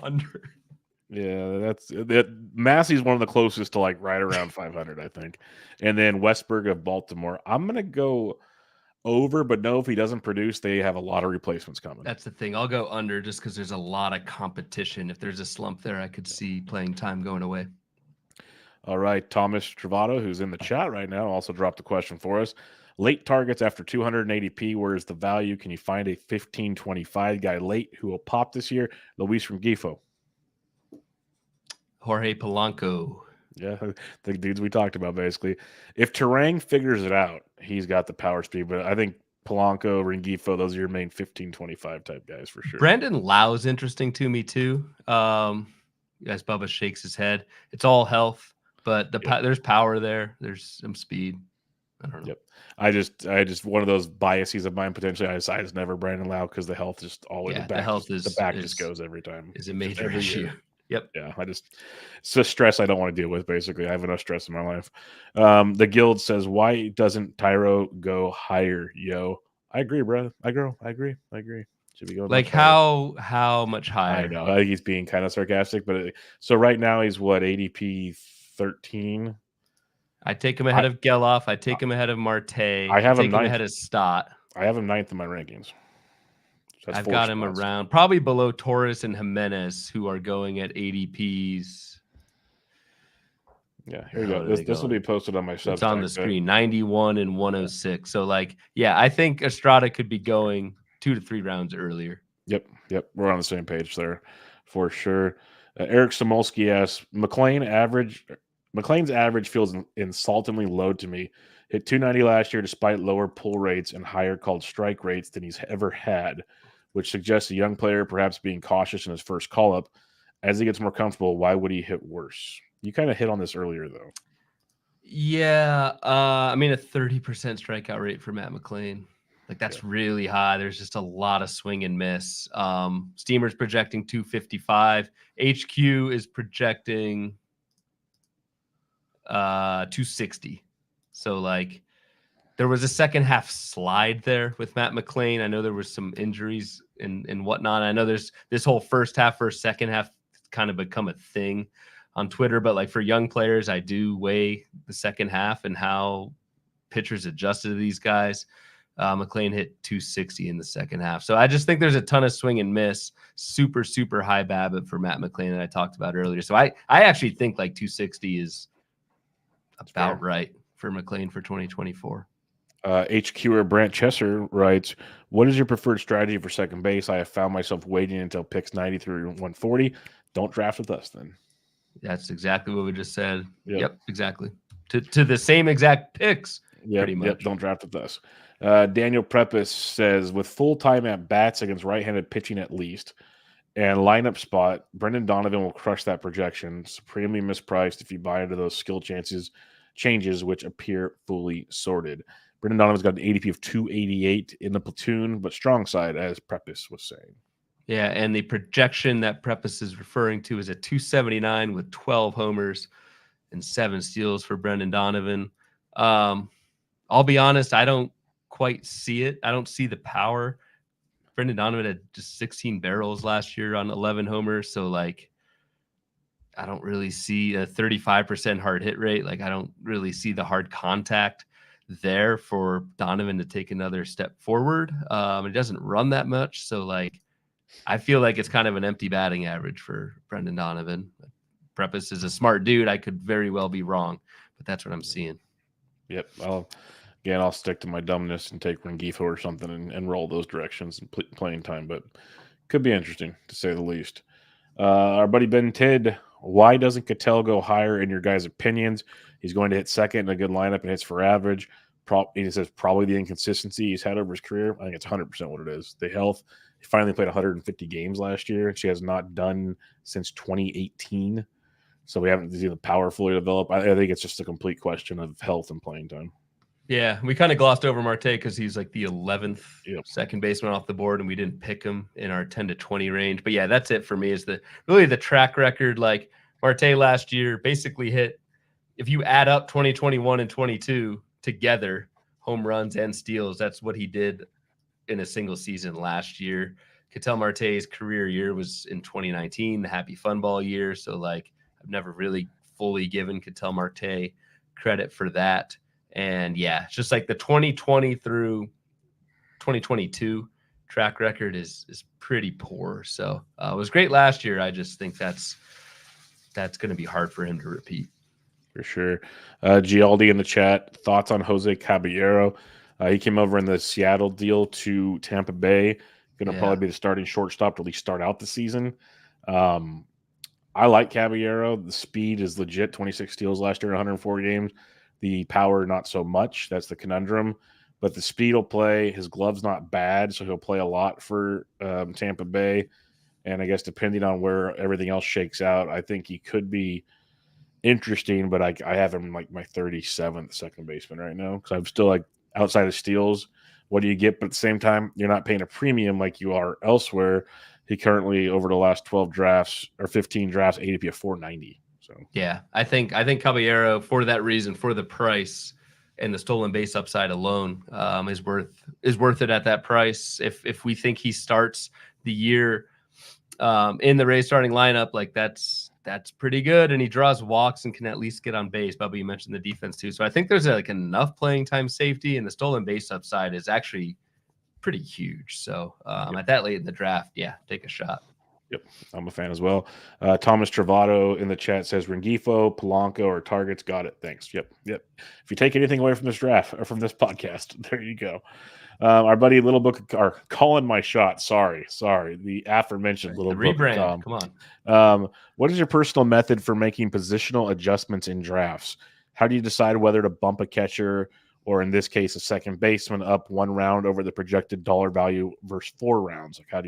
[SPEAKER 2] Under.
[SPEAKER 1] Yeah, Massey's one of the closest to like right around 500, I think. And then Westberg of Baltimore. I'm going to go over, but no, if he doesn't produce, they have a lot of replacements coming.
[SPEAKER 2] That's the thing. I'll go under just because there's a lot of competition. If there's a slump there, I could see playing time going away.
[SPEAKER 1] All right. Thomas Travato, who's in the chat right now, also dropped a question for us. Late targets after 280p, where is the value? Can you find a 1525 guy late who will pop this year? Luis from Gifo.
[SPEAKER 2] Jorge Polanco.
[SPEAKER 1] Yeah, the dudes we talked about basically. If Terang figures it out, he's got the power speed. But I think Polanco, Rengifo, those are your main 15-25 type guys for sure.
[SPEAKER 2] Brandon Lau's interesting to me too. As Bubba shakes his head, it's all health, but there's power there. There's some speed. I don't know.
[SPEAKER 1] Yep. I just one of those biases of mine potentially. I just never Brandon Lau because the health just always
[SPEAKER 2] the health
[SPEAKER 1] just goes every time.
[SPEAKER 2] Is a major issue.
[SPEAKER 1] Year.
[SPEAKER 2] Yep.
[SPEAKER 1] Yeah, it's a stress I don't want to deal with. Basically, I have enough stress in my life. The guild says, "Why doesn't Thairo go higher, yo?" I agree, bro. I agree. Should be going
[SPEAKER 2] like how much higher?
[SPEAKER 1] I know. I think he's being kind of sarcastic, but so right now he's what, ADP 13.
[SPEAKER 2] I take him ahead of Gelof. I take him ahead of Marte.
[SPEAKER 1] I have him
[SPEAKER 2] ahead of Stott.
[SPEAKER 1] I have him 9th in my rankings.
[SPEAKER 2] I've got him around probably below Torres and Jimenez, who are going at ADPs.
[SPEAKER 1] Yeah, here we go. This will be posted on my Substack.
[SPEAKER 2] It's on the screen, 91 and 106. So, I think Estrada could be going 2 to 3 rounds earlier.
[SPEAKER 1] Yep. We're on the same page there for sure. Eric Samolsky asks, McLean's average feels insultingly low to me. Hit 290 last year despite lower pull rates and higher called strike rates than he's ever had, which suggests a young player perhaps being cautious in his first call-up. As he gets more comfortable, why would he hit worse? You kind of hit on this earlier, though.
[SPEAKER 2] Yeah. I mean, a 30% strikeout rate for Matt McLean. That's really high. There's just a lot of swing and miss. Steamer's projecting 255. HQ is projecting 260. So there was a second half slide there with Matt McLean. I know there was some injuries and whatnot. I know there's this whole first half versus second half kind of become a thing on Twitter, but for young players, I do weigh the second half and how pitchers adjusted to these guys. McLean hit 260 in the second half. So I just think there's a ton of swing and miss, super, super high BABIP for Matt McLean that I talked about earlier. So I actually think 260 is about right for McLean for 2024.
[SPEAKER 1] HQer Brant Chesser writes, "What is your preferred strategy for second base? I have found myself waiting until picks 90 through 140. Don't draft with us then."
[SPEAKER 2] That's exactly what we just said. Yep, exactly. To the same exact picks, pretty much.
[SPEAKER 1] Yep, don't draft with us. Daniel Prepis says, with full-time at-bats against right-handed pitching at least, and lineup spot, Brendan Donovan will crush that projection. Supremely mispriced if you buy into those skill changes, which appear fully sorted. Brendan Donovan's got an ADP of 288 in the platoon, but strong side, as Prepis was saying.
[SPEAKER 2] Yeah, and the projection that Prepis is referring to is at 279 with 12 homers and 7 steals for Brendan Donovan. I'll be honest, I don't quite see it. I don't see the power. Brendan Donovan had just 16 barrels last year on 11 homers, so I don't really see a 35% hard hit rate. I don't really see the hard contact there for Donovan to take another step forward. It doesn't run that much, so I feel like it's kind of an empty batting average for Brendan Donovan. Prepis is a smart dude. I could very well be wrong, but that's what I'm seeing.
[SPEAKER 1] Yep. I'll stick to my dumbness and take Rengifo or something and roll those directions and playing time, but could be interesting to say the least. Our buddy Ben Tidd, why doesn't Cattell go higher in your guys' opinions? He's going to hit second in a good lineup and hits for average. He says probably the inconsistency he's had over his career. I think it's 100% what it is. The health. He finally played 150 games last year, and she has not done since 2018. So we haven't seen the power fully develop. I think it's just a complete question of health and playing time.
[SPEAKER 2] Yeah, we kind of glossed over Marte because he's the 11th second baseman off the board, and we didn't pick him in our 10 to 20 range. But yeah, that's it for me. Is really the track record. Marte last year basically hit, if you add up 2021 and 22 together, home runs and steals, that's what he did in a single season last year. Ketel Marte's career year was in 2019, the Happy Fun Ball year. So I've never really fully given Ketel Marte credit for that. And yeah, it's just the 2020 through 2022 track record is pretty poor. So it was great last year. I just think that's going to be hard for him to repeat.
[SPEAKER 1] For sure. Gialdi in the chat, thoughts on Jose Caballero? He came over in the Seattle deal to Tampa Bay. Going to probably be the starting shortstop to at least start out the season. I like Caballero. The speed is legit. 26 steals last year in 104 games. The power, not so much. That's the conundrum. But the speed will play. His glove's not bad, so he'll play a lot for Tampa Bay. And I guess depending on where everything else shakes out, I think he could be interesting. But I have him like my 37th second baseman right now because I'm still like outside of steals. What do you get? But at the same time, you're not paying a premium like you are elsewhere. He currently, over the last 12 drafts or 15 drafts, ADP of 490. So
[SPEAKER 2] yeah, I think Caballero, for that reason, for the price and the stolen base upside alone, is worth it at that price. If we think he starts the year in the Rays starting lineup, like that's pretty good, and he draws walks and can at least get on base. Bubba, you mentioned the defense too, so I think there's like enough playing time safety, and the stolen base upside is actually pretty huge. So at that late in the draft, yeah, take a shot.
[SPEAKER 1] Yep, I'm a fan as well. Thomas Travato in the chat says Rengifo, Polanco, or targets. Got it. Thanks. Yep. If you take anything away from this draft or from this podcast, there you go. Our buddy Little Book are calling my shot. Sorry. The aforementioned Little Book.
[SPEAKER 2] Rebrand. Come on.
[SPEAKER 1] What is your personal method for making positional adjustments in drafts? How do you decide whether to bump a catcher or, in this case, a second baseman up one round over the projected dollar value versus 4 rounds? Like,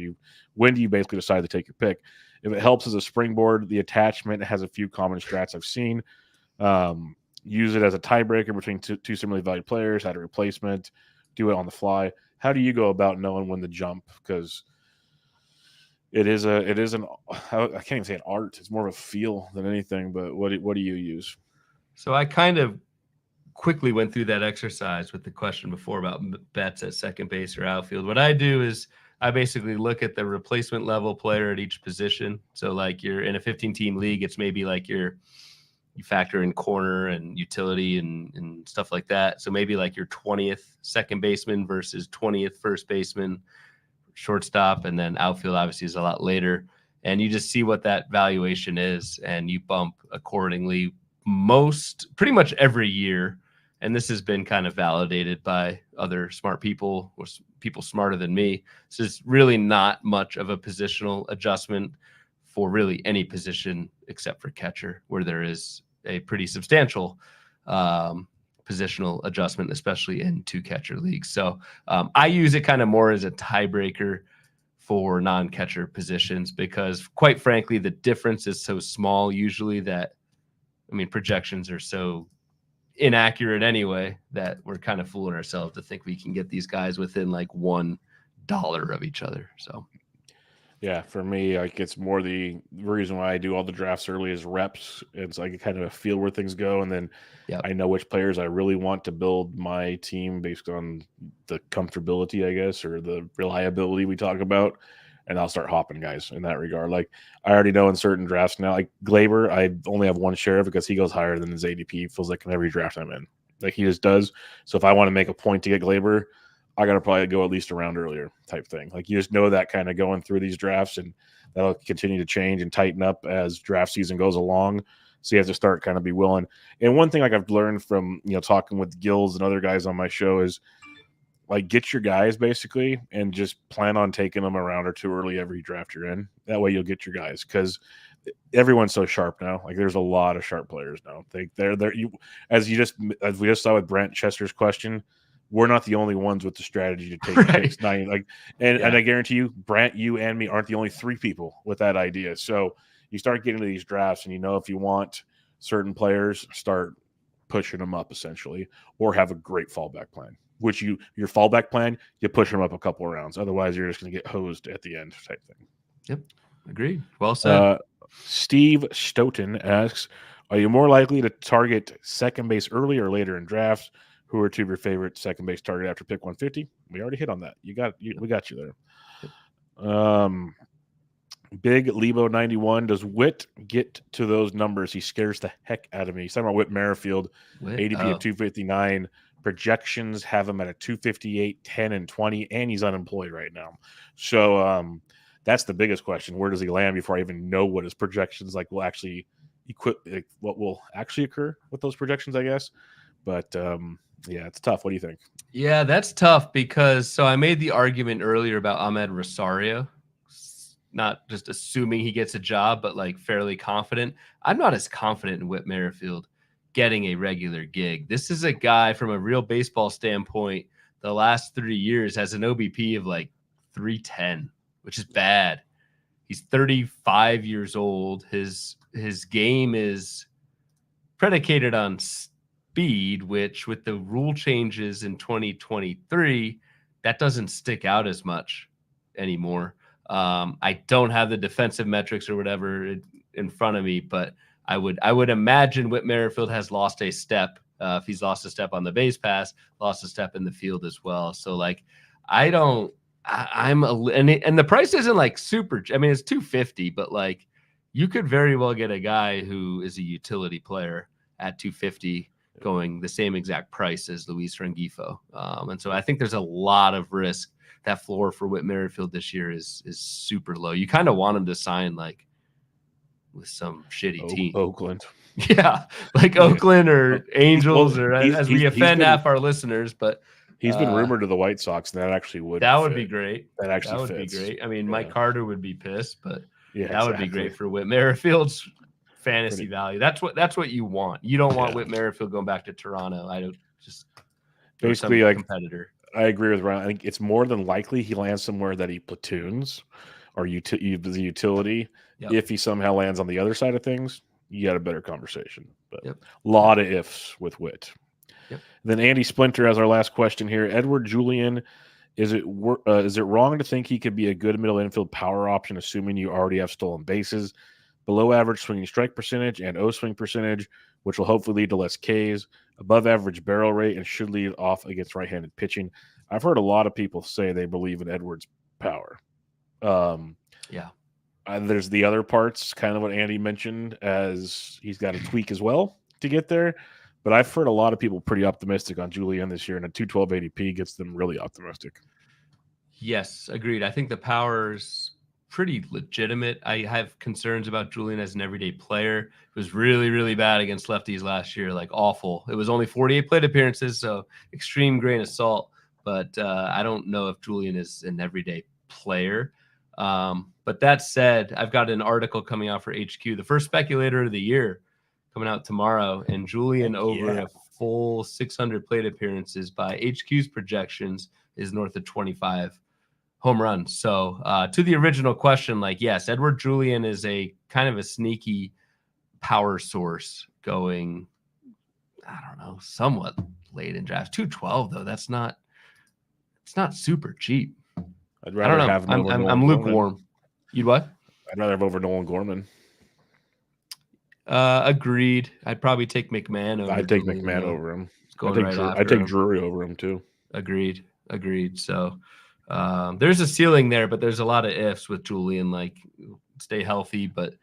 [SPEAKER 1] when do you basically decide to take your pick? If it helps as a springboard, the attachment has a few common strats I've seen. Use it as a tiebreaker between two similarly valued players, add a replacement, do it on the fly. How do you go about knowing when to jump? Because I can't even say an art. It's more of a feel than anything. But what do you use?
[SPEAKER 2] So I kind of quickly went through that exercise with the question before about bets at second base or outfield. What I do is I basically look at the replacement level player at each position. So like you're in a 15-team league, it's maybe like you factor in corner and utility and stuff like that. So maybe like your 20th second baseman versus 20th first baseman, shortstop, and then outfield obviously is a lot later. And you just see what that valuation is, and you bump accordingly pretty much every year. And this has been kind of validated by other smart people or people smarter than me. So it's really not much of a positional adjustment for really any position except for catcher, where there is a pretty substantial positional adjustment, especially in 2 catcher leagues. So I use it kind of more as a tiebreaker for non-catcher positions because, quite frankly, the difference is so small usually that, projections are so inaccurate anyway that we're kind of fooling ourselves to think we can get these guys within like $1 of each other. So
[SPEAKER 1] yeah, for me, like it's more the reason why I do all the drafts early is reps. It's like kind of a feel where things go, and then I know which players I really want to build my team based on the comfortability, I guess, or the reliability we talk about, and I'll start hopping guys in that regard. Like I already know in certain drafts now, like Gleyber, I only have one share because he goes higher than his ADP. Feels like in every draft I'm in, like he just does. So if I want to make a point to get Gleyber, I got to probably go at least a round earlier type thing. Like you just know that kind of going through these drafts, and that'll continue to change and tighten up as draft season goes along. So you have to start kind of be willing. And one thing like I've learned from, talking with Gills and other guys on my show is like get your guys basically and just plan on taking them a round or 2 early every draft you're in. That way you'll get your guys because everyone's so sharp now. Like there's a lot of sharp players now. As we just saw with Brent Chester's question, we're not the only ones with the strategy to take picks. And I guarantee you, Brant, you and me aren't the only 3 people with that idea. So you start getting to these drafts, and if you want certain players, start pushing them up essentially, or have a great fallback plan. Which your fallback plan, you push them up a couple of rounds. Otherwise, you're just going to get hosed at the end type thing.
[SPEAKER 2] Yep, agreed. Well said.
[SPEAKER 1] Steve Stoughton asks, are you more likely to target second base early or later in drafts? Who are 2 of your favorite second base target after pick 150? We already hit on that. We got you there. Big Lebo 91. Does Witt get to those numbers? He scares the heck out of me. He's talking about Whit Merrifield, ADP of 259. Projections have him at a 258, 10, and 20, and he's unemployed right now. So that's the biggest question. Where does he land before I even know what his projections will actually what will actually occur with those projections, I guess. But yeah, it's tough. What do you think?
[SPEAKER 2] Yeah, that's tough because I made the argument earlier about Ahmed Rosario. not just assuming he gets a job, but like fairly confident. I'm not as confident in Whit Merrifield getting a regular gig. This is a guy from a real baseball standpoint, the last 3 years has an OBP of like 310, which is bad. He's 35 years old. His game is predicated on speed, which with the rule changes in 2023, that doesn't stick out as much anymore. I don't have the defensive metrics or whatever in front of me, but I would imagine Whit Merrifield has lost a step. If he's lost a step on the base pass, lost a step in the field as well. So like, and the price isn't like super. I mean, it's $250, but like you could very well get a guy who is a utility player at $250 going the same exact price as Luis Rengifo. And so I think there's a lot of risk. That floor for Whit Merrifield this year is super low. You kind of want him to sign like with some shitty team.
[SPEAKER 1] Oakland.
[SPEAKER 2] Yeah, like Oakland or Angels, or as we offend half our listeners, but
[SPEAKER 1] he's been rumored to the White Sox, and that actually would
[SPEAKER 2] be great.
[SPEAKER 1] That actually
[SPEAKER 2] would
[SPEAKER 1] fits.
[SPEAKER 2] Be great. I mean, Mike Carter would be pissed, but
[SPEAKER 1] that
[SPEAKER 2] would be great for Whit Merrifield's fantasy value. That's what you want. You don't want Whit Merrifield going back to Toronto. I don't just
[SPEAKER 1] basically like
[SPEAKER 2] competitor.
[SPEAKER 1] I agree with Ryan. I think it's more than likely he lands somewhere that he platoons or the utility. Yep. If he somehow lands on the other side of things, you got a better conversation. But a lot of ifs with Whit.
[SPEAKER 2] Yep.
[SPEAKER 1] Then Andy Splinter has our last question here. Edward Julian, is it wrong to think he could be a good middle infield power option, assuming you already have stolen bases, below average swinging strike percentage and O-swing percentage, which will hopefully lead to less Ks, above average barrel rate, and should lead off against right-handed pitching? I've heard a lot of people say they believe in Edwards' power. There's the other parts, kind of what Andy mentioned, as he's got to tweak as well to get there. But I've heard a lot of people pretty optimistic on Julian this year, and a 212 ADP gets them really optimistic.
[SPEAKER 2] Yes, agreed. I think the power's pretty legitimate. I have concerns about Julian as an everyday player. It was really, really bad against lefties last year, like awful. It was only 48 plate appearances, so extreme grain of salt. But I don't know if Julian is an everyday player. But that said, I've got an article coming out for HQ, the first speculator of the year, coming out tomorrow, and Julian over a full 600 plate appearances by HQ's projections is north of 25 home runs. So to the original question, like, yes, Edward Julian is a kind of a sneaky power source going, I don't know, somewhat late in drafts. 212 though, it's not super cheap.
[SPEAKER 1] I'd rather have him
[SPEAKER 2] I'm lukewarm. You'd what?
[SPEAKER 1] I'd rather have over Nolan Gorman.
[SPEAKER 2] Agreed. I'd probably take McMahon over.
[SPEAKER 1] I'd take McMahon over him.
[SPEAKER 2] I'd
[SPEAKER 1] take Drury over him too.
[SPEAKER 2] Agreed. So there's a ceiling there, but there's a lot of ifs with Julian. Like, stay healthy, but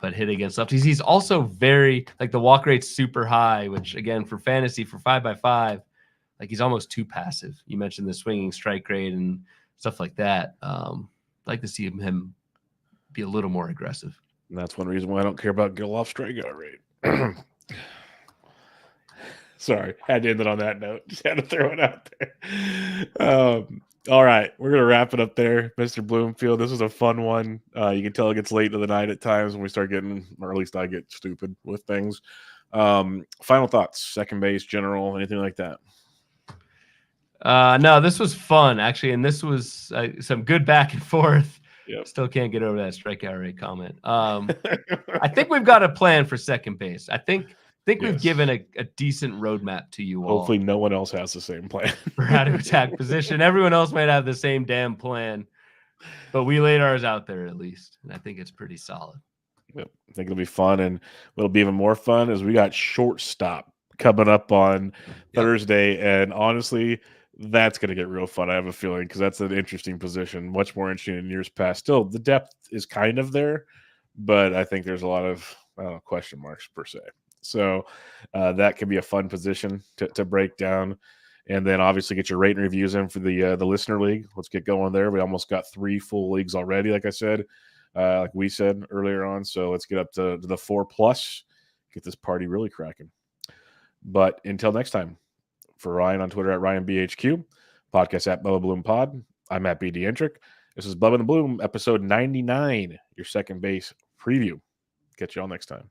[SPEAKER 2] hit against lefties. He's also very, like, the walk rate's super high, which again for fantasy for 5x5, like, he's almost too passive. You mentioned the swinging strike rate and stuff like that. I'd like to see him be a little more aggressive.
[SPEAKER 1] And that's one reason why I don't care about Gelof's strikeout rate. Sorry, had to end it on that note. Just had to throw it out there. All right, we're going to wrap it up there, Mr. Bloomfield. This was a fun one. You can tell it gets late into the night at times when we start getting, or at least I get stupid with things. Final thoughts, second base, general, anything like that?
[SPEAKER 2] No, this was fun, actually, and this was some good back and forth.
[SPEAKER 1] Yep.
[SPEAKER 2] Still can't get over that strikeout rate comment. I think we've got a plan for second base. I think we've given a decent roadmap to you all.
[SPEAKER 1] Hopefully no one else has the same plan
[SPEAKER 2] for how to attack position. Everyone else might have the same damn plan, but we laid ours out there at least, and I think it's pretty solid.
[SPEAKER 1] Yep. I think it'll be fun, and what'll be even more fun is we got shortstop coming up on Thursday, and honestly, that's going to get real fun. I have a feeling, because that's an interesting position, much more interesting in years past. Still, the depth is kind of there, but I think there's a lot of question marks per se. So that could be a fun position to break down. And then obviously get your rating reviews in for the listener league. Let's get going there. We almost got 3 full leagues already, like I said, like we said earlier on. So let's get up to the 4+, get this party really cracking. But until next time, for Ryan on Twitter at RyanBHQ, podcast at Bubba Bloom Pod, I'm at BD Entrick. This is Bubba and the Bloom, episode 99, your second base preview. Catch you all next time.